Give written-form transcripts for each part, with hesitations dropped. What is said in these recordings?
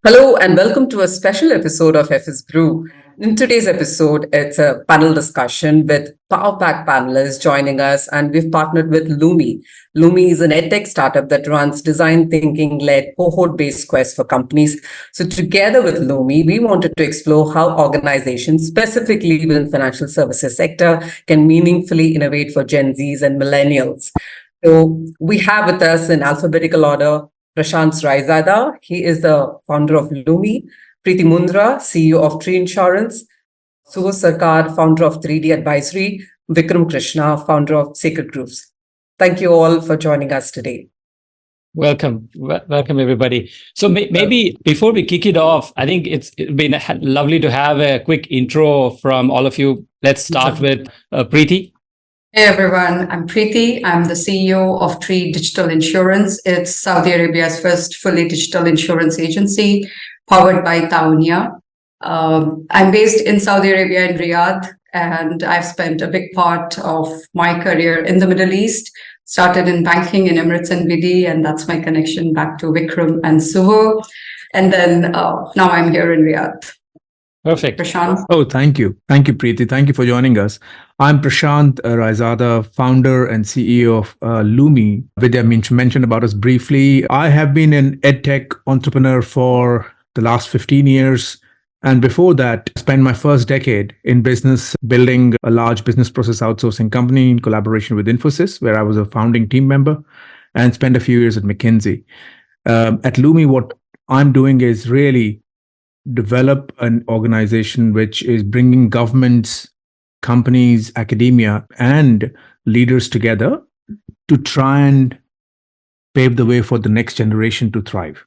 Hello and welcome to a special episode of FS Brew. In today's episode, it's a panel discussion with Power Pack panelists joining us, and we've partnered with Lumi. Lumi is an edtech startup that runs design thinking-led cohort-based quests for companies. So together with Lumi, we wanted to explore how organizations, specifically within financial services sector, can meaningfully innovate for Gen Zs and Millennials. So we have with us in alphabetical order Prashant Raizada. He is the founder of Lumi. Preeti Mundra, CEO of Tree Insurance. Suvo Sarkar, founder of 3D Advisory. Vikram Krishna, founder of Sacred Groups. Thank you all for joining us today. Welcome, everybody. So maybe before we kick it off, I think it's been lovely to have a quick intro from all of you. Let's start with Preeti. Hey everyone, I'm Preeti. I'm the CEO of Tree Digital Insurance. It's Saudi Arabia's first fully digital insurance agency powered by Taunia. I'm based in Saudi Arabia in Riyadh, and I've spent a big part of my career in the Middle East. Started in banking in Emirates and BD, and that's my connection back to Vikram and Suvo. And then now I'm here in Riyadh. Perfect. Prashant. Oh, thank you. Thank you, Preeti. Thank you for joining us. I'm Prashant Raizada, founder and CEO of Lumi. Vidya mentioned about us briefly. I have been an edtech entrepreneur for the last 15 years. And before that, spent my first decade in business building a large business process outsourcing company in collaboration with Infosys, where I was a founding team member, and spent a few years at McKinsey. At Lumi, what I'm doing is really develop an organization which is bringing governments, companies, academia, and leaders together to try and pave the way for the next generation to thrive.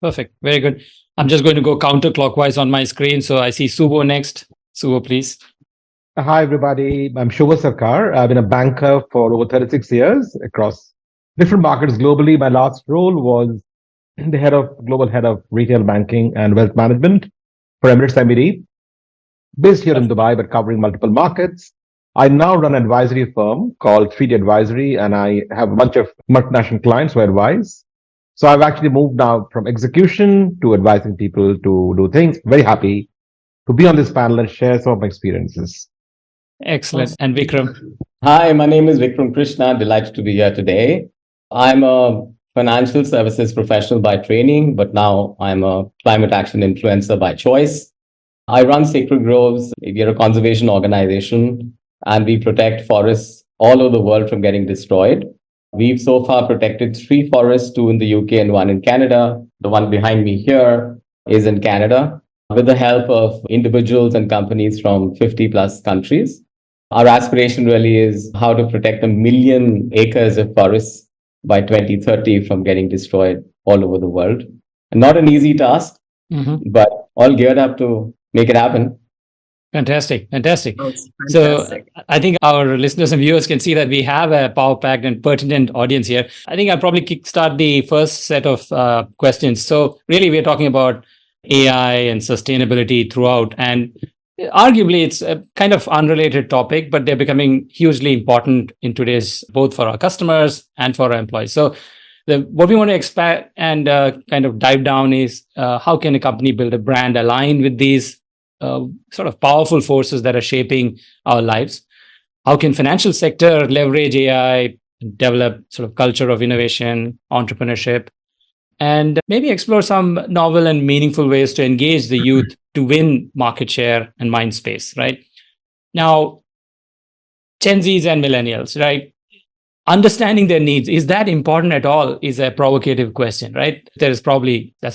Perfect. Very good. I'm just going to go counterclockwise on my screen. So I see Suvo next. Suvo, please. Hi, everybody. I'm Suvo Sarkar. I've been a banker for over 36 years across different markets globally. My last role was the global head of retail banking and wealth management for Emirates MBD, based here in Dubai, but covering multiple markets. I now run an advisory firm called 3D Advisory, and I have a bunch of multinational clients who I advise. So I've actually moved now from execution to advising people to do things. Very happy to be on this panel and share some of my experiences. Excellent. And Vikram. Hi, my name is Vikram Krishna. Delighted to be here today. I'm a financial services professional by training, but now I'm a climate action influencer by choice. I run Sacred Groves. We are a conservation organization, and we protect forests all over the world from getting destroyed. We've so far protected 3 forests, 2 in the UK and 1 in Canada. The one behind me here is in Canada, with the help of individuals and companies from 50 plus countries. Our aspiration really is how to protect 1 million acres of forests by 2030 from getting destroyed all over the world. And not an easy task, but all geared up to make it happen. Fantastic. Fantastic. So I think our listeners and viewers can see that we have a power-packed and pertinent audience here. I think I'll probably kickstart the first set of questions. So really, we're talking about AI and sustainability throughout. And arguably, it's a kind of unrelated topic, but they're becoming hugely important in today's, both for our customers and for our employees. So what we want to expect and kind of dive down is how can a company build a brand aligned with these sort of powerful forces that are shaping our lives? How can financial sector leverage AI, develop sort of culture of innovation, entrepreneurship, and maybe explore some novel and meaningful ways to engage the youth to win market share and mind space, right? Now, Gen Zs and Millennials, right? Understanding their needs, is that important at all? Is a provocative question, right? That's a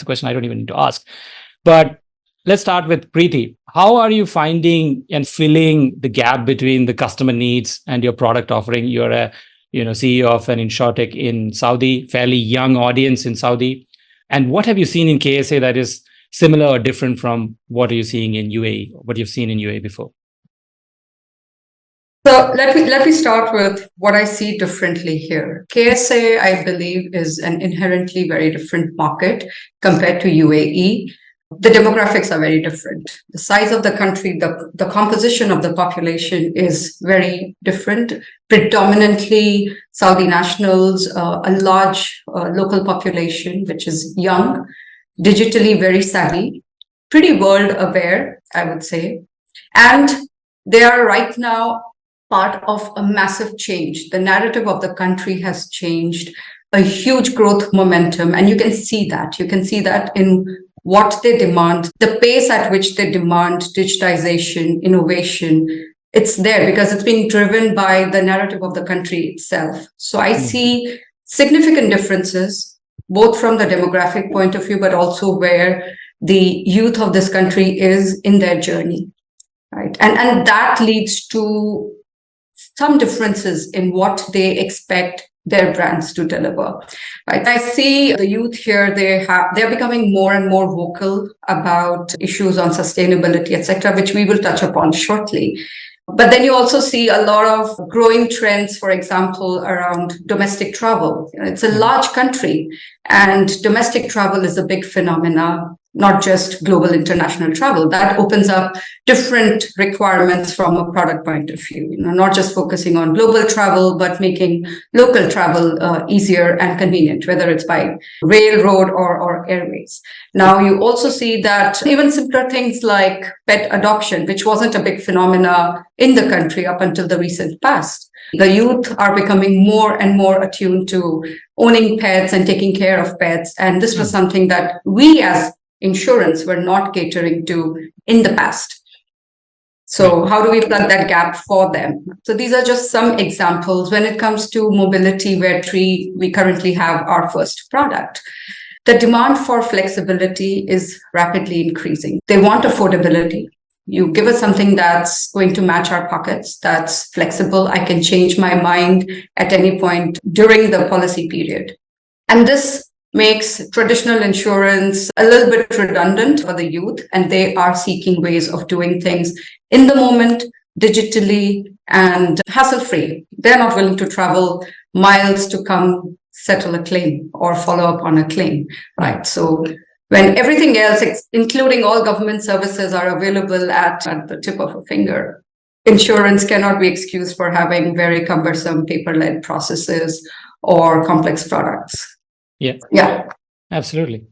question I don't even need to ask. But let's start with Preeti. How are you finding and filling the gap between the customer needs and your product offering? You're a CEO of an insurtech in Saudi, fairly young audience in Saudi. And what have you seen in KSA that is similar or different from what are you seeing in UAE, what you've seen in UAE before? So let me start with what I see differently here. KSA, I believe, is an inherently very different market compared to UAE. The demographics are very different. The size of the country, the composition of the population is very different. Predominantly Saudi nationals, a large local population, which is young. digitally very savvy, pretty world aware, I would say. And they are right now part of a massive change. The narrative of the country has changed, a huge growth momentum. And you can see that. You can see that in what they demand, the pace at which they demand digitization, innovation. It's there because it's being driven by the narrative of the country itself. So I see significant differences, both from the demographic point of view, but also where the youth of this country is in their journey. Right. And that leads to some differences in what they expect their brands to deliver. Right. I see the youth here, they're becoming more and more vocal about issues on sustainability, etc., which we will touch upon shortly. But then you also see a lot of growing trends, for example, around domestic travel. It's a large country, and domestic travel is a big phenomena, not just global international travel. That opens up different requirements from a product point of view, not just focusing on global travel, but making local travel easier and convenient, whether it's by railroad or airways. Now, you also see that even simpler things like pet adoption, which wasn't a big phenomena in the country up until the recent past. The youth are becoming more and more attuned to owning pets and taking care of pets. And this was something that we as insurance were not catering to in the past. So how do we plug that gap for them? So these are just some examples. When it comes to mobility, where we currently have our first product, the demand for flexibility is rapidly increasing. They want affordability. You give us something that's going to match our pockets, that's flexible. I can change my mind at any point during the policy period. And this makes traditional insurance a little bit redundant for the youth, and they are seeking ways of doing things in the moment, digitally, and hassle-free. They're not willing to travel miles to come settle a claim or follow up on a claim, right? So when everything else, including all government services, are available at the tip of a finger, insurance cannot be excused for having very cumbersome paper-led processes or complex products. Yeah, absolutely.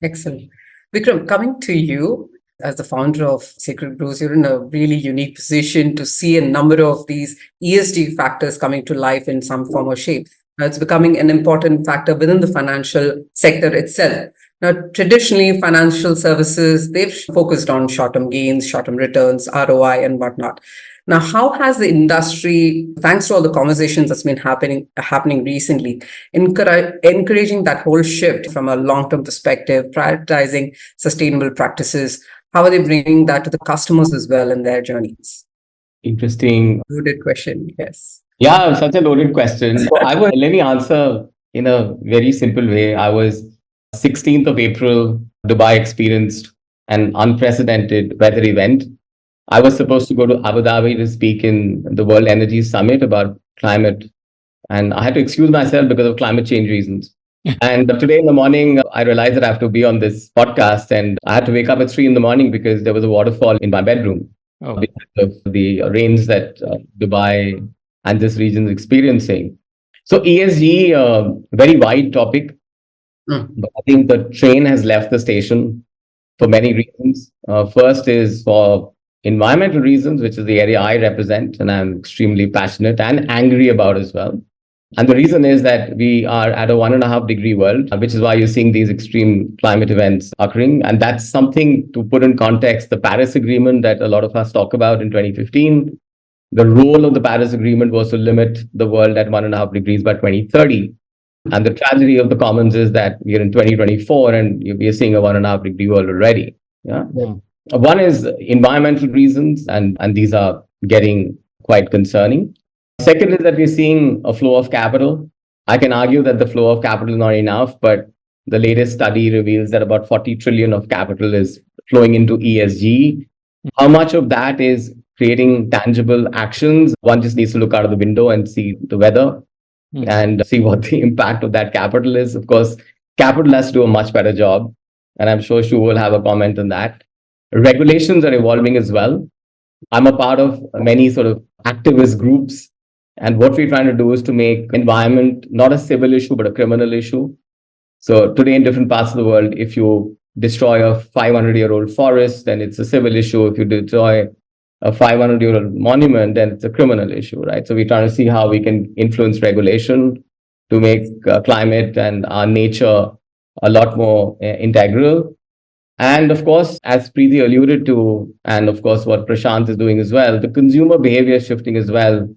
Excellent. Vikram, coming to you as the founder of Sacred Grows, you're in a really unique position to see a number of these ESG factors coming to life in some form or shape. Now, it's becoming an important factor within the financial sector itself. Now, traditionally, financial services, they've focused on short-term gains, short-term returns, ROI, and whatnot. Now, how has the industry, thanks to all the conversations that's been happening recently, encouraging that whole shift from a long-term perspective, prioritizing sustainable practices? How are they bringing that to the customers as well in their journeys? Interesting. Loaded question, yes. Yeah, such a loaded question. So let me answer in a very simple way. I was 16th of April, Dubai experienced an unprecedented weather event. I was supposed to go to Abu Dhabi to speak in the World Energy Summit about climate, and I had to excuse myself because of climate change reasons. And today in the morning, I realized that I have to be on this podcast, and I had to wake up at 3 in the morning because there was a waterfall in my bedroom because of the rains that Dubai and this region is experiencing. So ESG, very wide topic, but I think the train has left the station for many reasons. First is for environmental reasons, which is the area I represent, and I'm extremely passionate and angry about as well. And the reason is that we are at a 1.5 degree world, which is why you're seeing these extreme climate events occurring. And that's something to put in context. The Paris Agreement that a lot of us talk about in 2015, the role of the Paris Agreement was to limit the world at 1.5 degrees by 2030. And the tragedy of the commons is that we're in 2024 and we are seeing a 1.5 degree world already. Yeah. One is environmental reasons, and these are getting quite concerning. Second is that we're seeing a flow of capital. I can argue that the flow of capital is not enough, but the latest study reveals that about 40 trillion of capital is flowing into ESG. How much of that is creating tangible actions? One just needs to look out of the window and see the weather and see what the impact of that capital is. Of course, capital has to do a much better job, and I'm sure Shu will have a comment on that. Regulations are evolving as well. I'm a part of many sort of activist groups, and what we're trying to do is to make environment not a civil issue but a criminal issue. So today in different parts of the world, if you destroy a 500-year-old forest, then it's a civil issue. If you destroy a 500-year-old monument, then it's a criminal issue, right? So we're trying to see how we can influence regulation to make climate and our nature a lot more integral. And of course, as Preeti alluded to, and of course what Prashant is doing as well, the consumer behavior is shifting as well.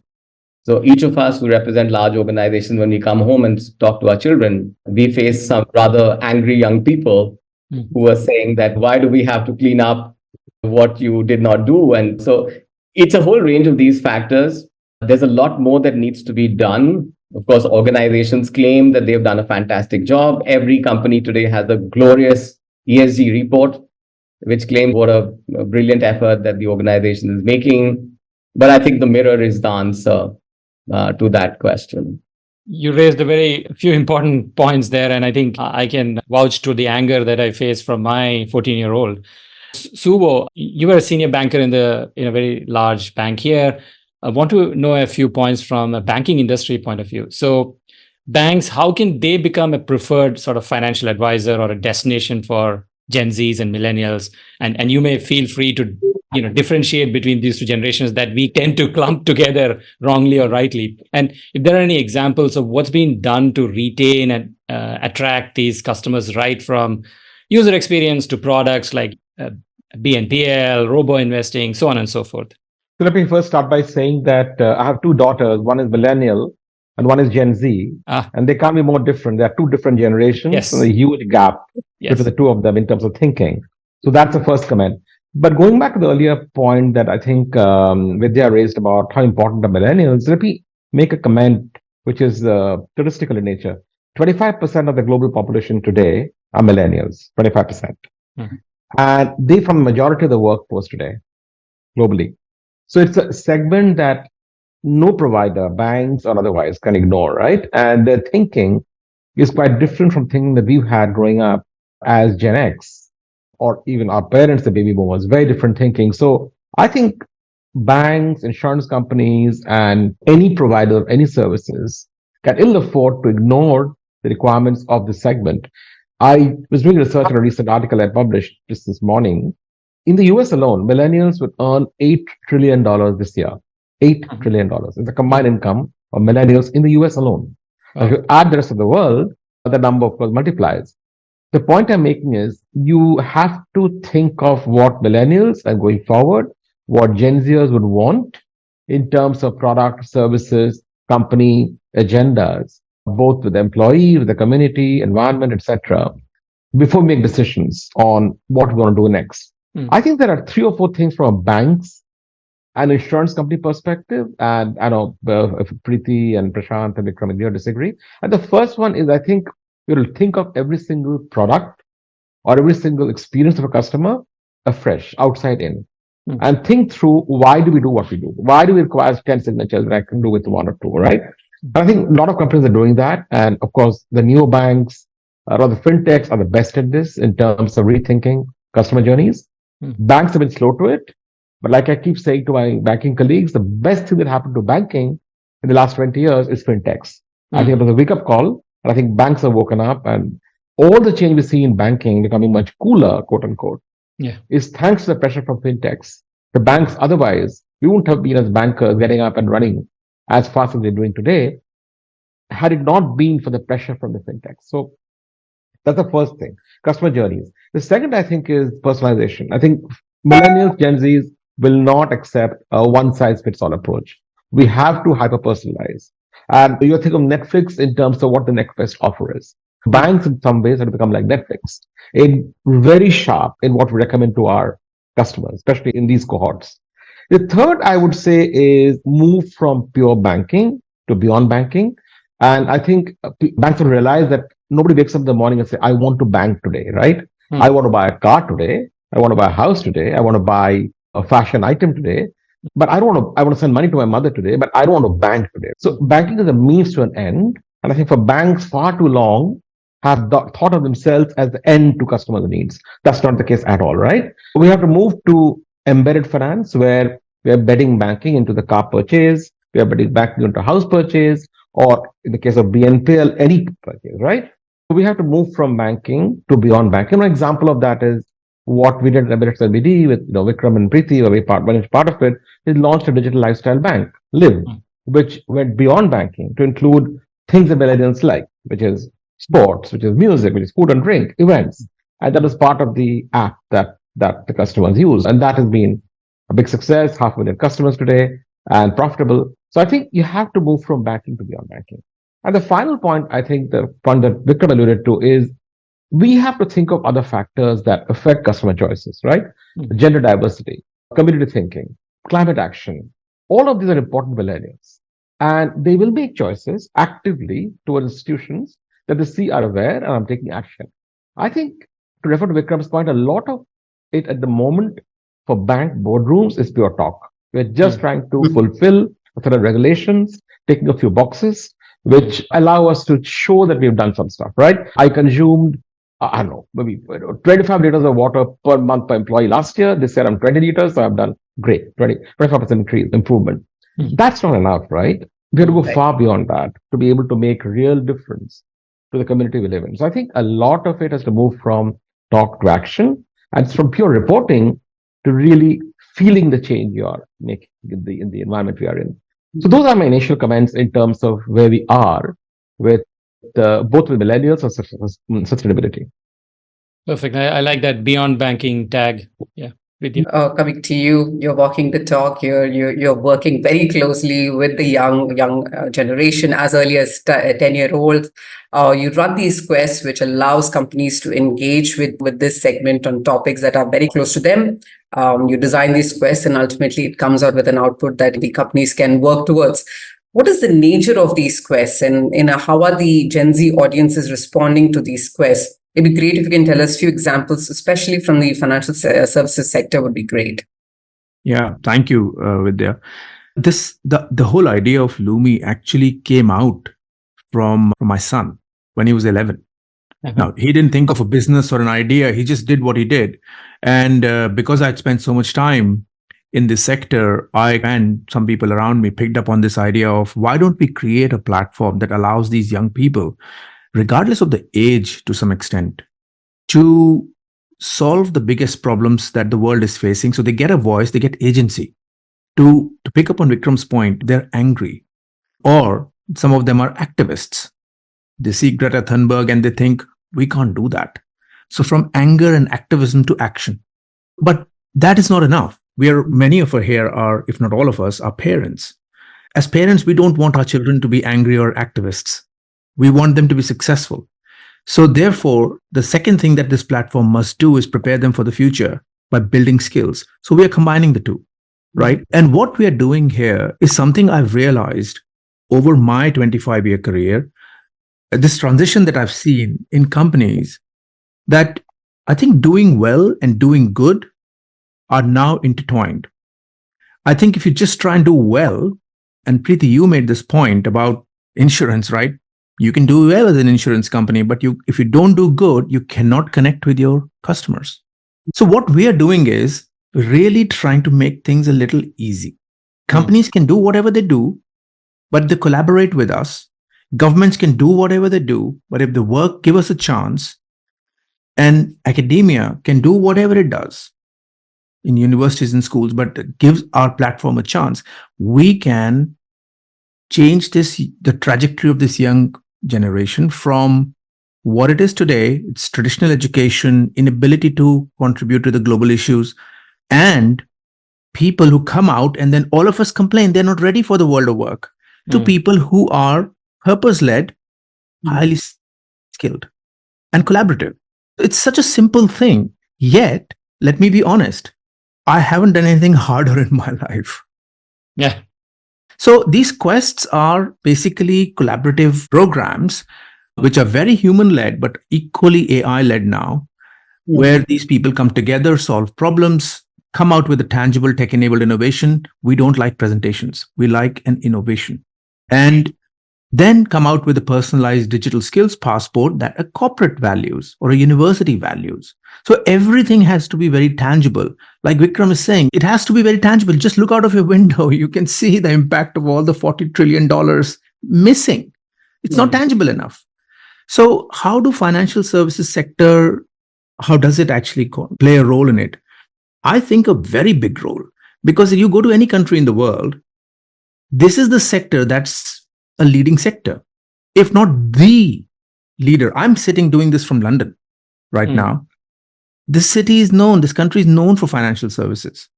So each of us who represent large organizations, when we come home and talk to our children, we face some rather angry young people who are saying that, why do we have to clean up what you did not do? And so it's a whole range of these factors. There's a lot more that needs to be done. Of course, organizations claim that they've done a fantastic job. Every company today has a glorious ESG report, which claims what a brilliant effort that the organization is making. But I think the mirror is the answer to that question. You raised a very few important points there, and I think I can vouch to the anger that I face from my 14-year-old. Suvo, you were a senior banker in a very large bank here. I want to know a few points from a banking industry point of view. So banks, how can they become a preferred sort of financial advisor or a destination for Gen Zs and millennials? And you may feel free to differentiate between these two generations that we tend to clump together wrongly or rightly. And if there are any examples of what's been done to retain and attract these customers, right from user experience to products like BNPL, robo investing, so on and so forth. So let me first start by saying that I have two daughters. One is millennial and one is Gen Z. And they can't be more different. They are two different generations. Yes. And a huge gap between the two of them in terms of thinking. So that's the first comment. But going back to the earlier point that I think Vidya raised about how important are millennials, let me make a comment which is statistical in nature. 25% of the global population today are millennials, 25%. And they form the majority of the workforce today, globally. So it's a segment that no provider, banks or otherwise, can ignore, right? And their thinking is quite different from thinking that we've had growing up as Gen X, or even our parents, the baby boomers, very different thinking. So I think banks, insurance companies, and any provider of any services can ill afford to ignore the requirements of this segment. I was doing research on a recent article I published just this morning. In the US alone, millennials would earn $8 trillion this year. $8 trillion is the combined income of millennials in the US alone. If you add the rest of the world, the number, of course, multiplies. The point I'm making is you have to think of what millennials and going forward, what Gen Zers would want in terms of product, services, company agendas, both with the employee, with the community, environment, etc., before we make decisions on what we want to do next. I think there are 3 or 4 things from a bank's and insurance company perspective, and I know if Preeti and Prashant and Vikram and you disagree. And the first one is, I think we will think of every single product or every single experience of a customer afresh, outside in, and think through, why do we do what we do? Why do we require 10 signatures that I can do with 1 or 2, right? And I think a lot of companies are doing that. And of course, the neobanks or the fintechs are the best at this in terms of rethinking customer journeys. Banks have been slow to it. But like I keep saying to my banking colleagues, the best thing that happened to banking in the last 20 years is fintechs. I think it was a wake-up call, and I think banks have woken up, and all the change we see in banking becoming much cooler, quote unquote, is thanks to the pressure from fintechs. The banks, otherwise, we wouldn't have been as bankers getting up and running as fast as they're doing today, had it not been for the pressure from the fintechs. So that's the first thing, customer journeys. The second, I think, is personalization. I think millennials, Gen Zs will not accept a one-size-fits-all approach. We have to hyper-personalize. And you think of Netflix in terms of what the next best offer is. Banks, in some ways, have become like Netflix, in very sharp in what we recommend to our customers, especially in these cohorts. The third, I would say, is move from pure banking to beyond banking. And I think banks will realize that nobody wakes up in the morning and say, I want to bank today, right? I want to buy a car today. I want to buy a house today. I want to buy a fashion item today. But I want to send money to my mother today, but I don't want to bank today. So banking is a means to an end. And I think for banks far too long have thought of themselves as the end to customer needs. That's not the case at all, right? We have to move to embedded finance, where we are embedding banking into the car purchase, we are embedding banking into house purchase, or in the case of BNPL, any purchase, right? We have to move from banking to beyond banking. An example of that is what we did at Emirates LBD with Vikram and Preeti, where we managed part of it, is launched a digital lifestyle bank, Live, which went beyond banking to include things that millennials like, which is sports, which is music, which is food and drink, events. And that was part of the app that the customers use. And that has been a big success, 500,000 customers today, and profitable. So I think you have to move from banking to beyond banking. And the final point, I think the point that Vikram alluded to is we have to think of other factors that affect customer choices, right? Gender diversity, community thinking, climate action. All of these are important millennials. And they will make choices actively towards institutions that they see are aware and are taking action. I think, to refer to Vikram's point, a lot of it at the moment for bank boardrooms is pure talk. We're just trying to fulfill a set of regulations, taking a few boxes, which allow us to show that we've done some stuff, right? I consumed, I don't know, maybe 25 liters of water per month per employee last year. This year I'm 20 liters, so I've done great, 25% increase, improvement. That's not enough, right? We have to go far beyond that to be able to make real difference to the community we live in. So I think a lot of it has to move from talk to action, and it's from pure reporting to really feeling the change you are making in the environment we are in. So those are my initial comments in terms of where we are with both with millennials and sustainability. Perfect. I like that beyond banking tag. Yeah. With you. Coming to you, you're walking the talk. You're working very closely with the young generation as early as 10-year-old. You run these quests, which allows companies to engage with this segment on topics that are very close to them. You design these quests, and ultimately it comes out with an output that the companies can work towards. What is the nature of these quests, and how are the Gen Z audiences responding to these quests? It'd be great if you can tell us a few examples, especially from the financial services sector would be great. Yeah, thank you, Vidya. The whole idea of Lumi actually came out from my son when he was 11. Now, he didn't think of a business or an idea. He just did what he did. And because I'd spent so much time in this sector, I and some people around me picked up on this idea of why don't we create a platform that allows these young people, regardless of the age to some extent, to solve the biggest problems that the world is facing. So they get a voice, they get agency. To pick up on Vikram's point, they're angry, or some of them are activists. They see Greta Thunberg and they think, we can't do that. So from anger and activism to action. But that is not enough. Many of us here are, if not all of us, are parents. As parents, we don't want our children to be angry or activists. We want them to be successful. So therefore, the second thing that this platform must do is prepare them for the future by building skills. So we are combining the two, right? And what we are doing here is something I've realized over my 25-year career, this transition that I've seen in companies, that I think doing well and doing good are now intertwined. I think if you just try and do well, and Preeti, you made this point about insurance, right? You can do well as an insurance company, but if you don't do good, you cannot connect with your customers. So what we are doing is really trying to make things a little easy. Companies can do whatever they do, but they collaborate with us. Governments can do whatever they do, but if they work, give us a chance. And academia can do whatever it does in universities and schools, but gives our platform a chance. We can change the trajectory of this young generation from what it is today. It's traditional education, inability to contribute to the global issues, and people who come out and then all of us complain they're not ready for the world of work, to people who are purpose-led, highly skilled, and collaborative. It's such a simple thing. Yet, let me be honest, I haven't done anything harder in my life. Yeah. So these quests are basically collaborative programs, which are very human-led, but equally AI-led now, where these people come together, solve problems, come out with a tangible tech-enabled innovation. We don't like presentations. We like an innovation. And then come out with a personalized digital skills passport that a corporate values or a university values. So everything has to be very tangible. Like Vikram is saying, it has to be very tangible. Just look out of your window. You can see the impact of all the $40 trillion missing. It's not tangible enough. So how do financial services sector, how does it actually play a role in it? I think a very big role, because if you go to any country in the world, this is the sector that's a leading sector, if not the leader. I'm sitting doing this from London right now. This country is known for financial services.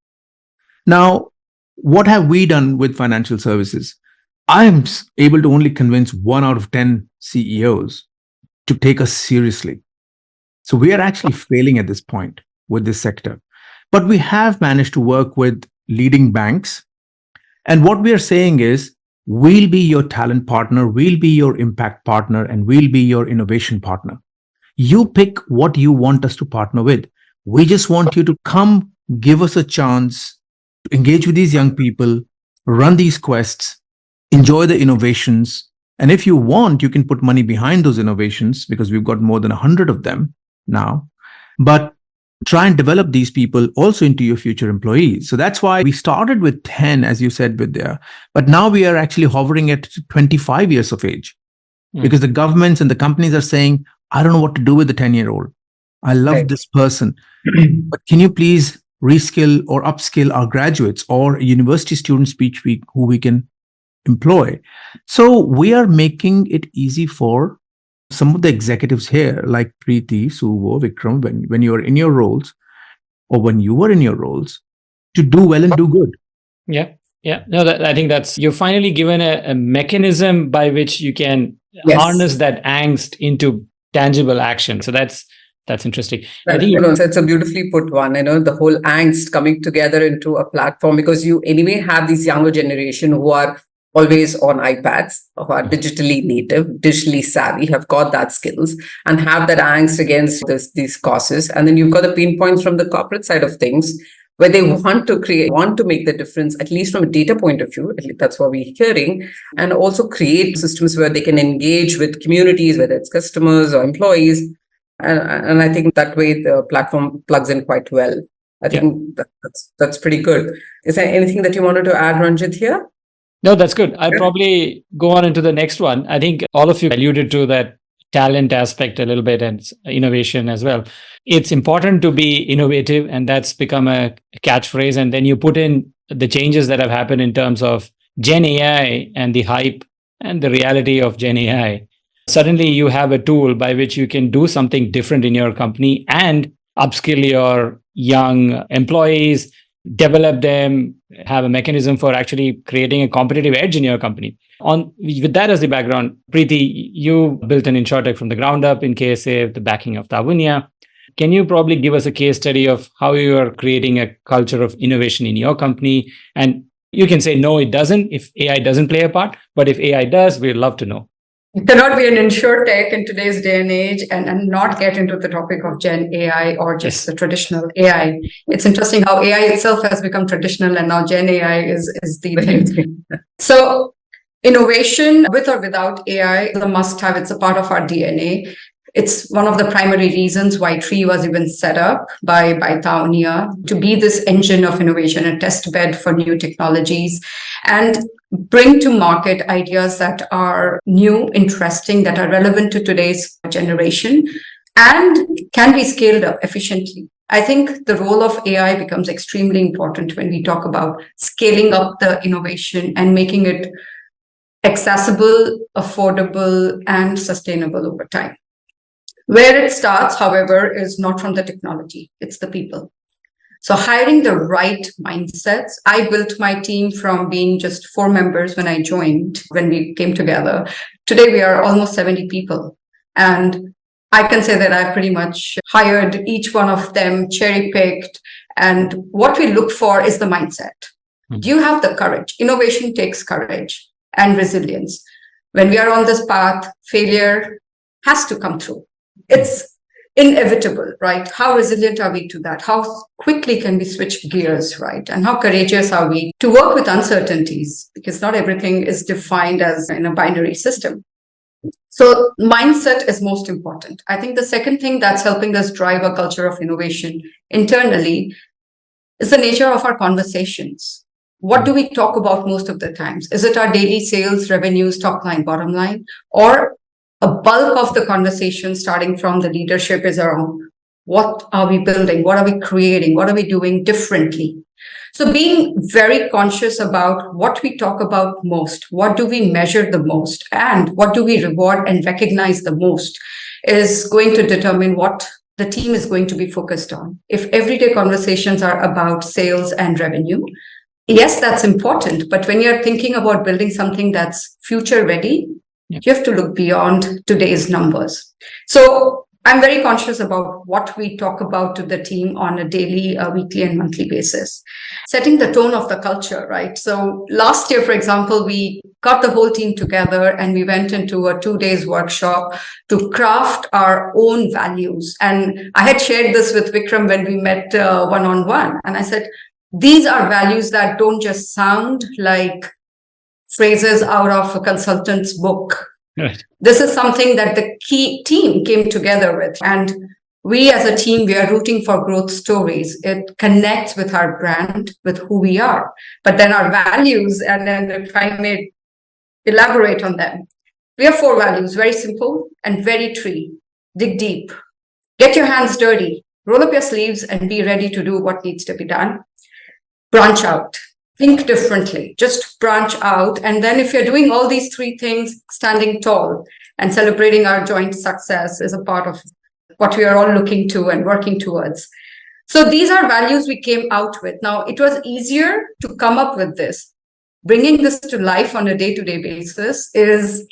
Now, what have we done with financial services? I'm able to only convince 1 out of 10 CEOs to take us seriously. So we are actually failing at this point with this sector. But we have managed to work with leading banks. And what we are saying is, we'll be your talent partner, we'll be your impact partner, and we'll be your innovation partner. You pick what you want us to partner with. We just want you to come, give us a chance to engage with these young people, run these quests, enjoy the innovations. And if you want, you can put money behind those innovations, because we've got more than 100 of them now. But try and develop these people also into your future employees. So that's why we started with 10, as you said, Vidya, but now we are actually hovering at 25 years of age, because the governments and the companies are saying, I don't know what to do with the 10-year-old. I love this person, but can you please reskill or upskill our graduates or university students who we can employ? So we are making it easy for some of the executives here, like Preeti, Suvo, Vikram, when you are in your roles, or when you were in your roles, to do well and do good. Yeah. No, I think you're finally given a mechanism by which you can harness that angst into tangible action. So that's interesting. I think it's a beautifully put one, the whole angst coming together into a platform, because you anyway have these younger generation who are always on iPads, who are digitally native, digitally savvy, have got that skills and have that angst against these causes. And then you've got the pain points from the corporate side of things, where they want to make the difference, at least from a data point of view. At least that's what we're hearing. And also create systems where they can engage with communities, whether it's customers or employees. And I think that way the platform plugs in quite well. I think that's pretty good. Is there anything that you wanted to add, Ranjit, here? No, that's good. I'll probably go on into the next one. I think all of you alluded to that talent aspect a little bit, and innovation as well. It's important to be innovative, and that's become a catchphrase. And then you put in the changes that have happened in terms of Gen AI and the hype and the reality of Gen AI. Suddenly you have a tool by which you can do something different in your company and upskill your young employees, develop them, have a mechanism for actually creating a competitive edge in your company. With that as the background, Preeti, you built an insurtech from the ground up in KSA with the backing of Tavunya. Can you probably give us a case study of how you are creating a culture of innovation in your company? And you can say, no, it doesn't, if AI doesn't play a part. But if AI does, we'd love to know. You cannot be an insurtech in today's day and age and not get into the topic of Gen AI or just the traditional AI. It's interesting how AI itself has become traditional and now Gen AI is the thing. So innovation with or without AI is a must-have. It's a part of our DNA. It's one of the primary reasons why Tree was even set up by Tavunya to be this engine of innovation, a test bed for new technologies, and bring to market ideas that are new, interesting, that are relevant to today's generation, and can be scaled up efficiently. I think the role of AI becomes extremely important when we talk about scaling up the innovation and making it accessible, affordable, and sustainable over time. Where it starts, however, is not from the technology, it's the people. So hiring the right mindsets. I built my team from being just 4 members when I joined, when we came together. Today, we are almost 70 people. And I can say that I pretty much hired each one of them, cherry-picked. And what we look for is the mindset. Do you have the courage? Innovation takes courage and resilience. When we are on this path, failure has to come through. It's inevitable, right? How resilient are we to that? How quickly can we switch gears, right? And how courageous are we to work with uncertainties? Because not everything is defined as in a binary system. So mindset is most important. I think the second thing that's helping us drive a culture of innovation internally is the nature of our conversations. What do we talk about most of the times? Is it our daily sales, revenues, top line, bottom line? Or a bulk of the conversation starting from the leadership is around what are we building? What are we creating? What are we doing differently? So being very conscious about what we talk about most, what do we measure the most, and what do we reward and recognize the most is going to determine what the team is going to be focused on. If everyday conversations are about sales and revenue, yes, that's important. But when you're thinking about building something that's future ready, you have to look beyond today's numbers. So I'm very conscious about what we talk about to the team on a daily, weekly, and monthly basis. Setting the tone of the culture, right? So last year, for example, we got the whole team together and we went into a 2 days workshop to craft our own values. And I had shared this with Vikram when we met one-on-one. And I said, these are values that don't just sound like phrases out of a consultant's book. Right. This is something that the key team came together with. And we as a team, we are rooting for growth stories. It connects with our brand, with who we are. But then our values, and then if I may elaborate on them, we have 4 values, very simple and very tree. Dig deep, get your hands dirty, roll up your sleeves and be ready to do what needs to be done. Branch out. Think differently, just branch out. And then if you're doing all these 3 things, standing tall and celebrating our joint success is a part of what we are all looking to and working towards. So these are values we came out with. Now, it was easier to come up with this. Bringing this to life on a day-to-day basis is,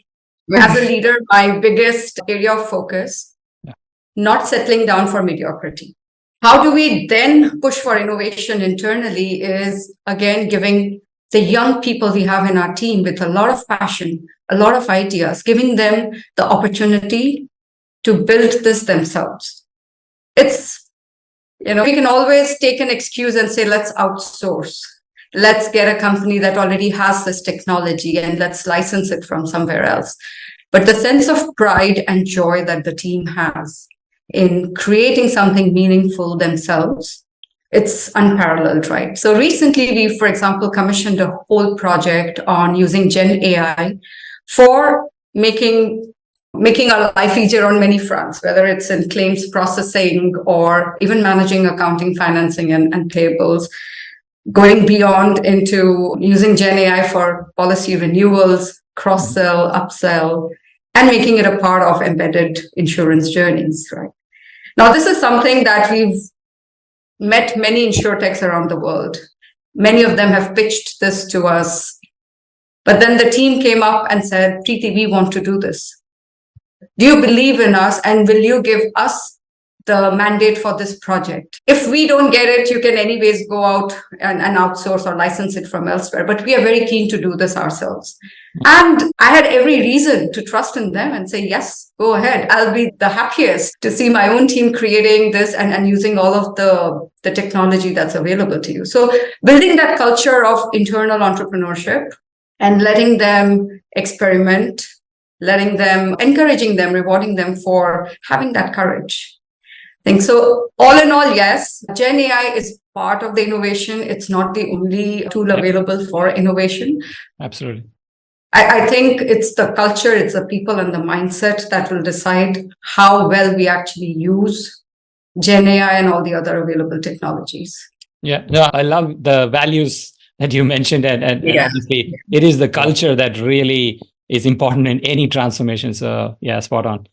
as a leader, my biggest area of focus, not settling down for mediocrity. How do we then push for innovation internally is, again, giving the young people we have in our team with a lot of passion, a lot of ideas, giving them the opportunity to build this themselves. It's, we can always take an excuse and say, let's outsource. Let's get a company that already has this technology and let's license it from somewhere else. But the sense of pride and joy that the team has in creating something meaningful themselves, it's unparalleled, right? So recently we, for example, commissioned a whole project on using Gen AI for making our life easier on many fronts, whether it's in claims processing or even managing accounting, financing, and payables, going beyond into using Gen AI for policy renewals, cross-sell, upsell, and making it a part of embedded insurance journeys, right? Now, this is something that we've met many insurtechs around the world. Many of them have pitched this to us. But then the team came up and said, Preeti, we want to do this. Do you believe in us and will you give us the mandate for this project? If we don't get it, you can anyways go out and outsource or license it from elsewhere. But we are very keen to do this ourselves. And I had every reason to trust in them and say, yes, go ahead. I'll be the happiest to see my own team creating this and using all of the technology that's available to you. So building that culture of internal entrepreneurship and letting them experiment, encouraging them, rewarding them for having that courage. I think so. All in all, yes, Gen AI is part of the innovation. It's not the only tool available for innovation. Absolutely. I think it's the culture, it's the people and the mindset that will decide how well we actually use Gen AI and all the other available technologies. Yeah, no, I love the values that you mentioned, and obviously it is the culture that really is important in any transformation. So yeah, spot on.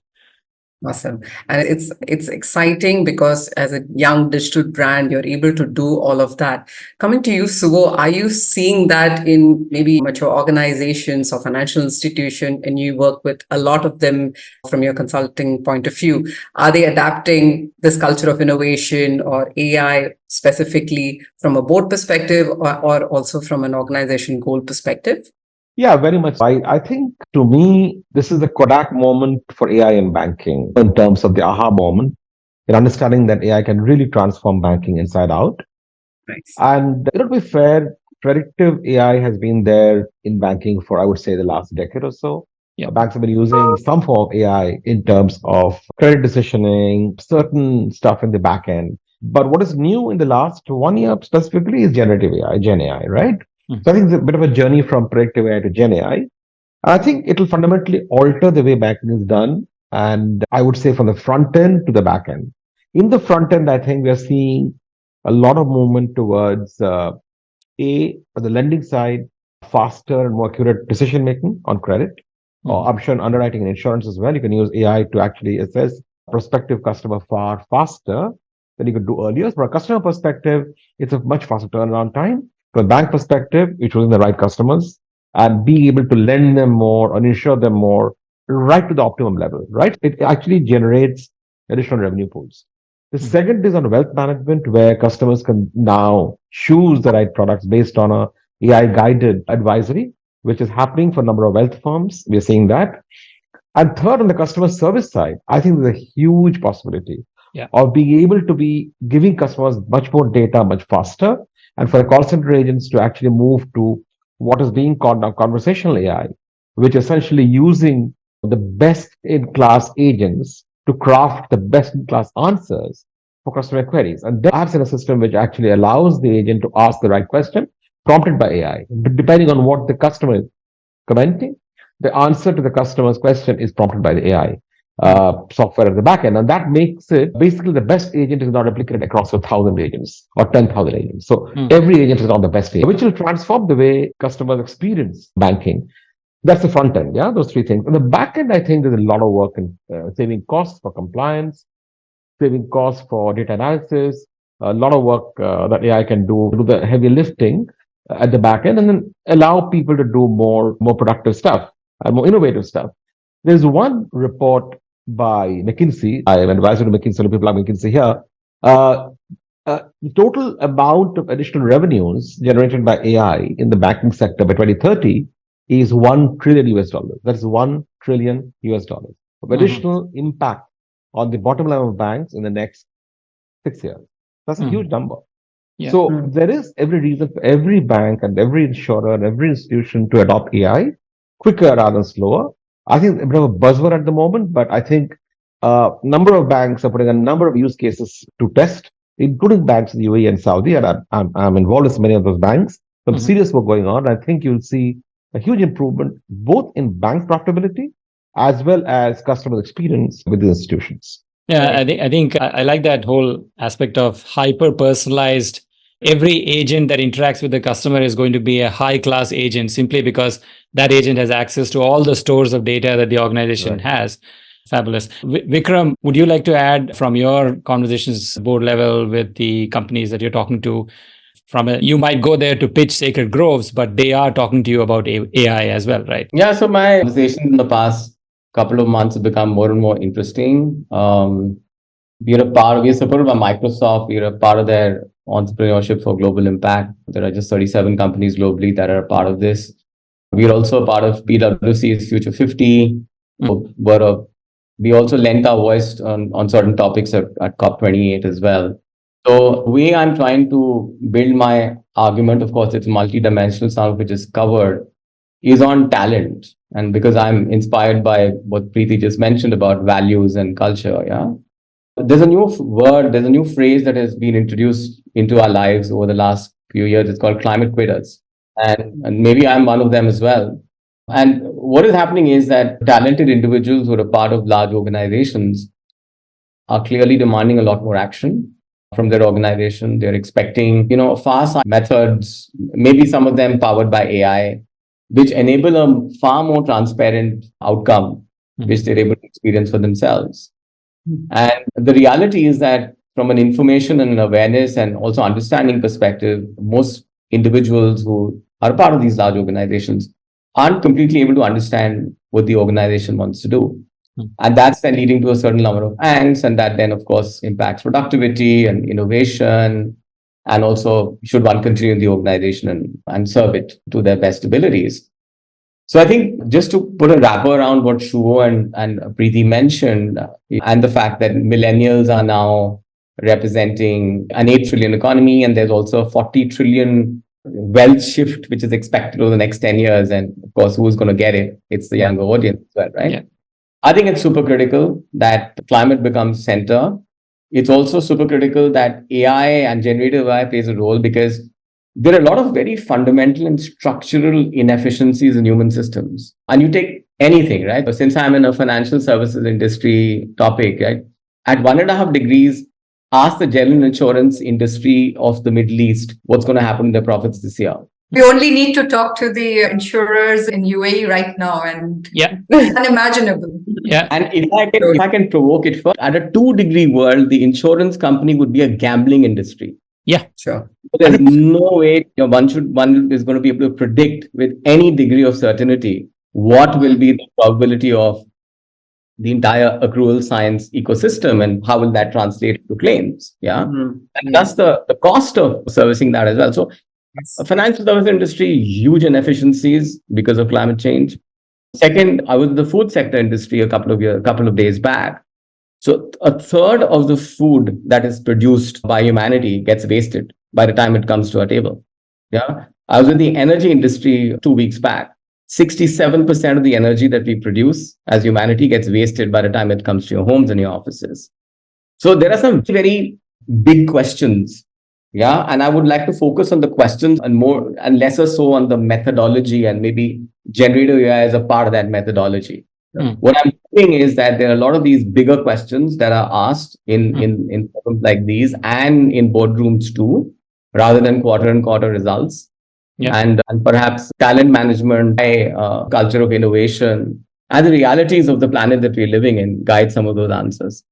Awesome. And it's exciting because as a young digital brand, you're able to do all of that. Coming to you, Suvo, are you seeing that in maybe mature organizations or financial institution, and you work with a lot of them from your consulting point of view? Are they adapting this culture of innovation or AI specifically from a board perspective or also from an organization goal perspective? Yeah, very much. I think to me, this is the Kodak moment for AI in banking in terms of the aha moment, in understanding that AI can really transform banking inside out. Nice. And to be fair, predictive AI has been there in banking for, I would say, the last decade or so. Yeah. Banks have been using some form of AI in terms of credit decisioning, certain stuff in the back end. But what is new in the last 1 year specifically is generative AI, Gen AI, right? So I think it's a bit of a journey from predictive AI to Gen AI. I think it will fundamentally alter the way banking is done. And I would say from the front end to the back end. In the front end, I think we are seeing a lot of movement towards on the lending side, faster and more accurate decision making on credit. Or I'm sure in underwriting and insurance as well, you can use AI to actually assess prospective customer far faster than you could do earlier. From a customer perspective, it's a much faster turnaround time. From a bank perspective, you're choosing the right customers and being able to lend them more and insure them more right to the optimum level, right? It actually generates additional revenue pools. The second is on wealth management, where customers can now choose the right products based on a AI guided advisory, which is happening for a number of wealth firms. We are seeing that. And third, on the customer service side, I think there's a huge possibility of being able to be giving customers much more data much faster, and for the call center agents to actually move to what is being called now conversational AI, which is essentially using the best in class agents to craft the best in class answers for customer queries. And then I've seen a system which actually allows the agent to ask the right question prompted by AI. Depending on what the customer is commenting, the answer to the customer's question is prompted by the AI software at the back end. And that makes it basically the best agent is not replicated across 1,000 agents or 10,000 agents. So every agent is not the best agent, which will transform the way customers experience banking. That's the front end, yeah, those three things. On the back end, I think there's a lot of work in saving costs for compliance, saving costs for data analysis, a lot of work that AI can do the heavy lifting at the back end, and then allow people to do more productive stuff and more innovative stuff. There's one report by McKinsey. I am an advisor to McKinsey, so people like McKinsey here. The total amount of additional revenues generated by AI in the banking sector by 2030 is $1 trillion US. That is $1 trillion US of additional impact on the bottom line of banks in the next 6 years. That's a huge number. Yeah. So there is every reason for every bank and every insurer and every institution to adopt AI quicker rather than slower. I think it's a bit of a buzzword at the moment, but I think a number of banks are putting a number of use cases to test, including banks in the UAE and Saudi, and I'm involved with many of those banks. Some serious work going on. I think you'll see a huge improvement both in bank profitability as well as customer experience with the institutions. Yeah, I think I like that whole aspect of hyper personalized. Every agent that interacts with the customer is going to be a high class agent simply because that agent has access to all the stores of data that the organization has. Fabulous. Vikram, would you like to add from your conversations board level with the companies that you're talking to? You might go there to pitch Sacred Groves, but they are talking to you about AI as well, right? Yeah, so my conversations in the past couple of months have become more and more interesting. We're supported by Microsoft. We're a part of their Entrepreneurship for Global Impact. There are just 37 companies globally that are a part of this. We're also a part of PwC's Future 50. We also lent our voice on certain topics at COP28 as well. So the way I'm trying to build my argument, of course, it's multidimensional, some of which is covered, is on talent. And because I'm inspired by what Preeti just mentioned about values and culture, yeah. There's a new word, there's a new phrase that has been introduced into our lives over the last few years. It's called climate quitters. And maybe I'm one of them as well. And what is happening is that talented individuals who are a part of large organizations are clearly demanding a lot more action from their organization. They're expecting, fast methods, maybe some of them powered by AI, which enable a far more transparent outcome, which they're able to experience for themselves. And the reality is that from an information and an awareness and also understanding perspective, most individuals who are part of these large organizations aren't completely able to understand what the organization wants to do. And that's then leading to a certain number of angst, and that then, of course, impacts productivity and innovation. And also, should one continue in the organization and serve it to their best abilities? So I think just to put a wrapper around what Suvo and Preeti mentioned, and the fact that millennials are now representing an 8 trillion economy, and there's also a 40 trillion wealth shift, which is expected over the next 10 years. And of course, who's going to get it? It's the younger audience as well, right? Yeah. I think it's super critical that climate becomes center. It's also super critical that AI and generative AI plays a role, because there are a lot of very fundamental and structural inefficiencies in human systems. And you take anything, right? So since I'm in a financial services industry topic, right? At 1.5 degrees, ask the general insurance industry of the Middle East what's going to happen to their profits this year. We only need to talk to the insurers in UAE right now, and it's unimaginable. Yeah. And if I can provoke it further, at a 2-degree world, the insurance company would be a gambling industry. Yeah. Sure. There's no way one is going to be able to predict with any degree of certainty what will be the probability of the entire accrual science ecosystem and how will that translate to claims. Yeah. And that's the cost of servicing that as well. So financial service industry, huge inefficiencies because of climate change. Second, I was in the food sector industry a couple of days back. So a third of the food that is produced by humanity gets wasted by the time it comes to our table. Yeah. I was in the energy industry 2 weeks back. 67% of the energy that we produce as humanity gets wasted by the time it comes to your homes and your offices. So there are some very big questions. Yeah. And I would like to focus on the questions and lesser so on the methodology, and maybe generative AI is a part of that methodology. What I'm saying is that there are a lot of these bigger questions that are asked in forums like these and in boardrooms too, rather than quarter results. Yeah. And perhaps talent management, culture of innovation, and the realities of the planet that we're living in guide some of those answers.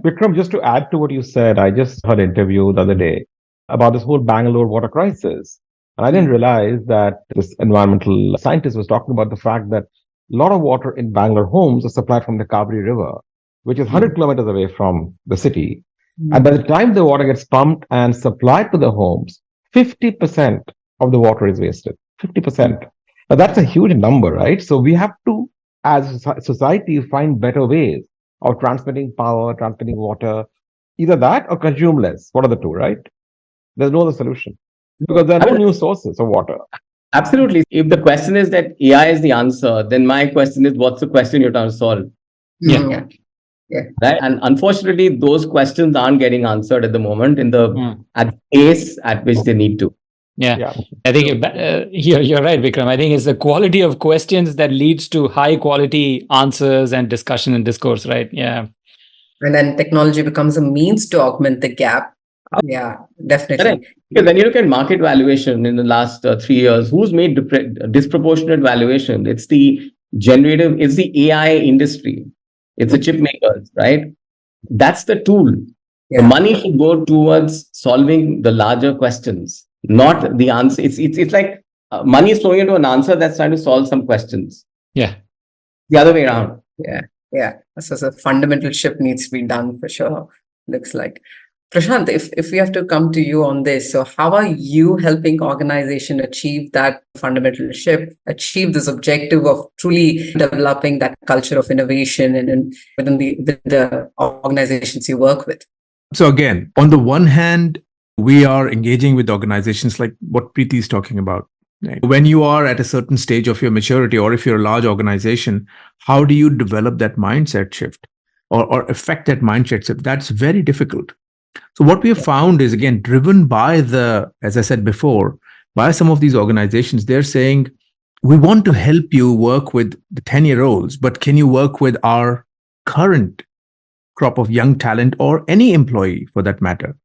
Vikram, just to add to what you said, I just heard an interview the other day about this whole Bangalore water crisis. And I didn't realize that this environmental scientist was talking about the fact that a lot of water in Bangalore homes is supplied from the Kaveri River, which is 100 kilometers away from the city. And by the time the water gets pumped and supplied to the homes, 50% of the water is wasted. 50%. Now that's a huge number, right? So we have to, as a society, find better ways of transmitting power, transmitting water, either that or consume less. What are the two, right? There's no other solution because there are no new sources of water. Absolutely. If the question is that AI is the answer, then my question is, what's the question you're trying to solve? Yeah. Right. And unfortunately, those questions aren't getting answered at the moment at the pace at which they need to. Yeah. I think you're right, Vikram. I think it's the quality of questions that leads to high quality answers and discussion and discourse, right? Yeah. And then technology becomes a means to augment the gap. Yeah, definitely. Correct. Because when you look at market valuation in the last 3 years, who's made disproportionate valuation? It's the AI industry. It's the chip makers, right? That's the tool. Yeah. The money should go towards solving the larger questions, not the answer. It's like money is flowing into an answer that's trying to solve some questions. Yeah. The other way around. Yeah. So a fundamental shift needs to be done for sure, looks like. Prashant, if we have to come to you on this, so how are you helping organization achieve that fundamental shift, achieve this objective of truly developing that culture of innovation and within the organizations you work with? So again, on the one hand, we are engaging with organizations like what Preeti is talking about. Right? When you are at a certain stage of your maturity, or if you're a large organization, how do you develop that mindset shift or affect that mindset shift? That's very difficult. So what we have found is, again, driven by as I said before, by some of these organizations, they're saying, we want to help you work with the 10-year-olds, but can you work with our current crop of young talent or any employee for that matter?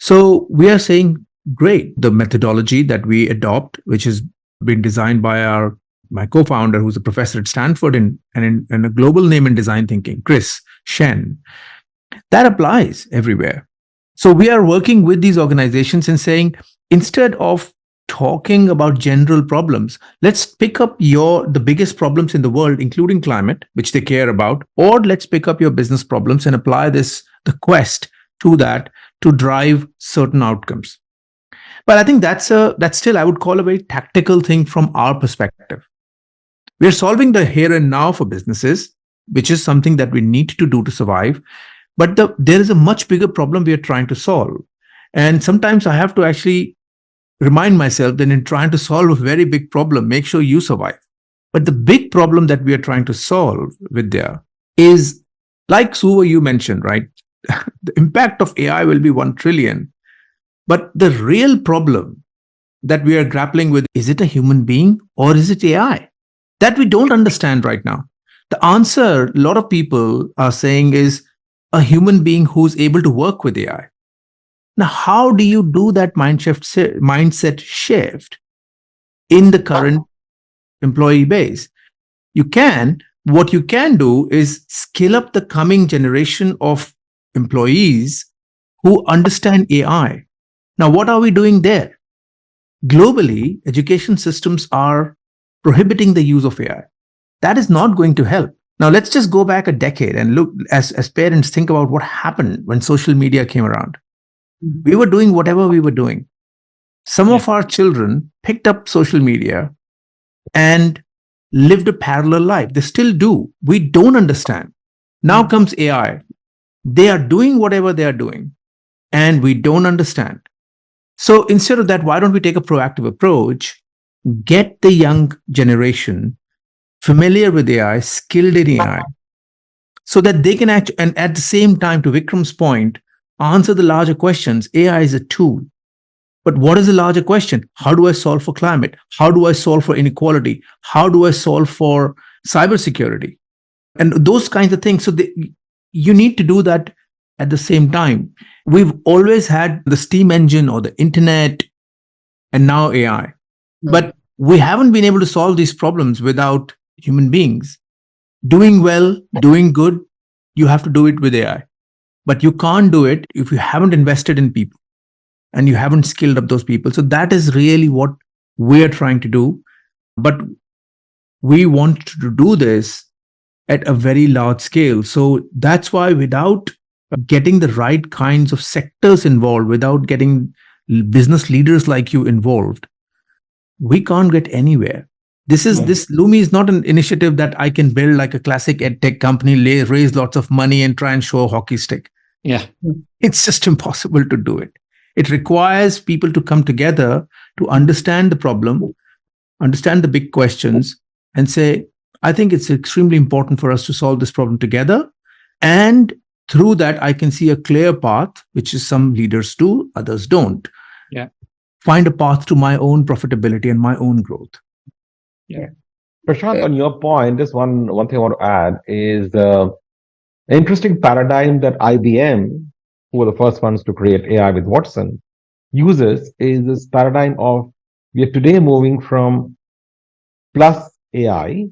So we are saying, great, the methodology that we adopt, which has been designed by my co-founder, who's a professor at Stanford and a global name in design thinking, Chris Shen, that applies everywhere. So we are working with these organizations and saying, instead of talking about general problems, let's pick up the biggest problems in the world, including climate, which they care about, or let's pick up your business problems and apply the quest to that to drive certain outcomes. But I think that's still, I would call, a very tactical thing from our perspective. We're solving the here and now for businesses, which is something that we need to do to survive. But there is a much bigger problem we are trying to solve. And sometimes I have to actually remind myself that in trying to solve a very big problem, make sure you survive. But the big problem that we are trying to solve with there is, like Suvo, you mentioned, right? The impact of AI will be 1 trillion. But the real problem that we are grappling with, is it a human being or is it AI? That we don't understand right now. The answer a lot of people are saying is a human being who's able to work with AI. Now, how do you do that mindset shift in the current employee base? What you can do is skill up the coming generation of employees who understand AI. Now, what are we doing there? Globally, education systems are prohibiting the use of AI. That is not going to help. Now, let's just go back a decade and look, as parents, think about what happened when social media came around. We were doing whatever we were doing. Some of our children picked up social media and lived a parallel life. They still do. We don't understand. Now comes AI. They are doing whatever they are doing, and we don't understand. So instead of that, why don't we take a proactive approach, get the young generation familiar with AI, skilled in AI, so that they can and at the same time, to Vikram's point, answer the larger questions. AI is a tool. But what is the larger question? How do I solve for climate? How do I solve for inequality? How do I solve for cybersecurity? And those kinds of things. So you need to do that at the same time. We've always had the steam engine or the internet and now AI. But we haven't been able to solve these problems without human beings. Doing well, doing good, you have to do it with AI. But you can't do it if you haven't invested in people and you haven't skilled up those people. So that is really what we're trying to do. But we want to do this at a very large scale. So that's why without getting the right kinds of sectors involved, without getting business leaders like you involved, we can't get anywhere. This Lumi is not an initiative that I can build like a classic ed tech company, raise lots of money and try and show a hockey stick. Yeah. It's just impossible to do it. It requires people to come together to understand the problem, understand the big questions, and say, I think it's extremely important for us to solve this problem together. And through that, I can see a clear path, which is some leaders do, others don't. Yeah. Find a path to my own profitability and my own growth. Yeah. Prashant, on your point, just one thing I want to add is an interesting paradigm that IBM, who were the first ones to create AI with Watson, uses is this paradigm of we are today moving from plus AI.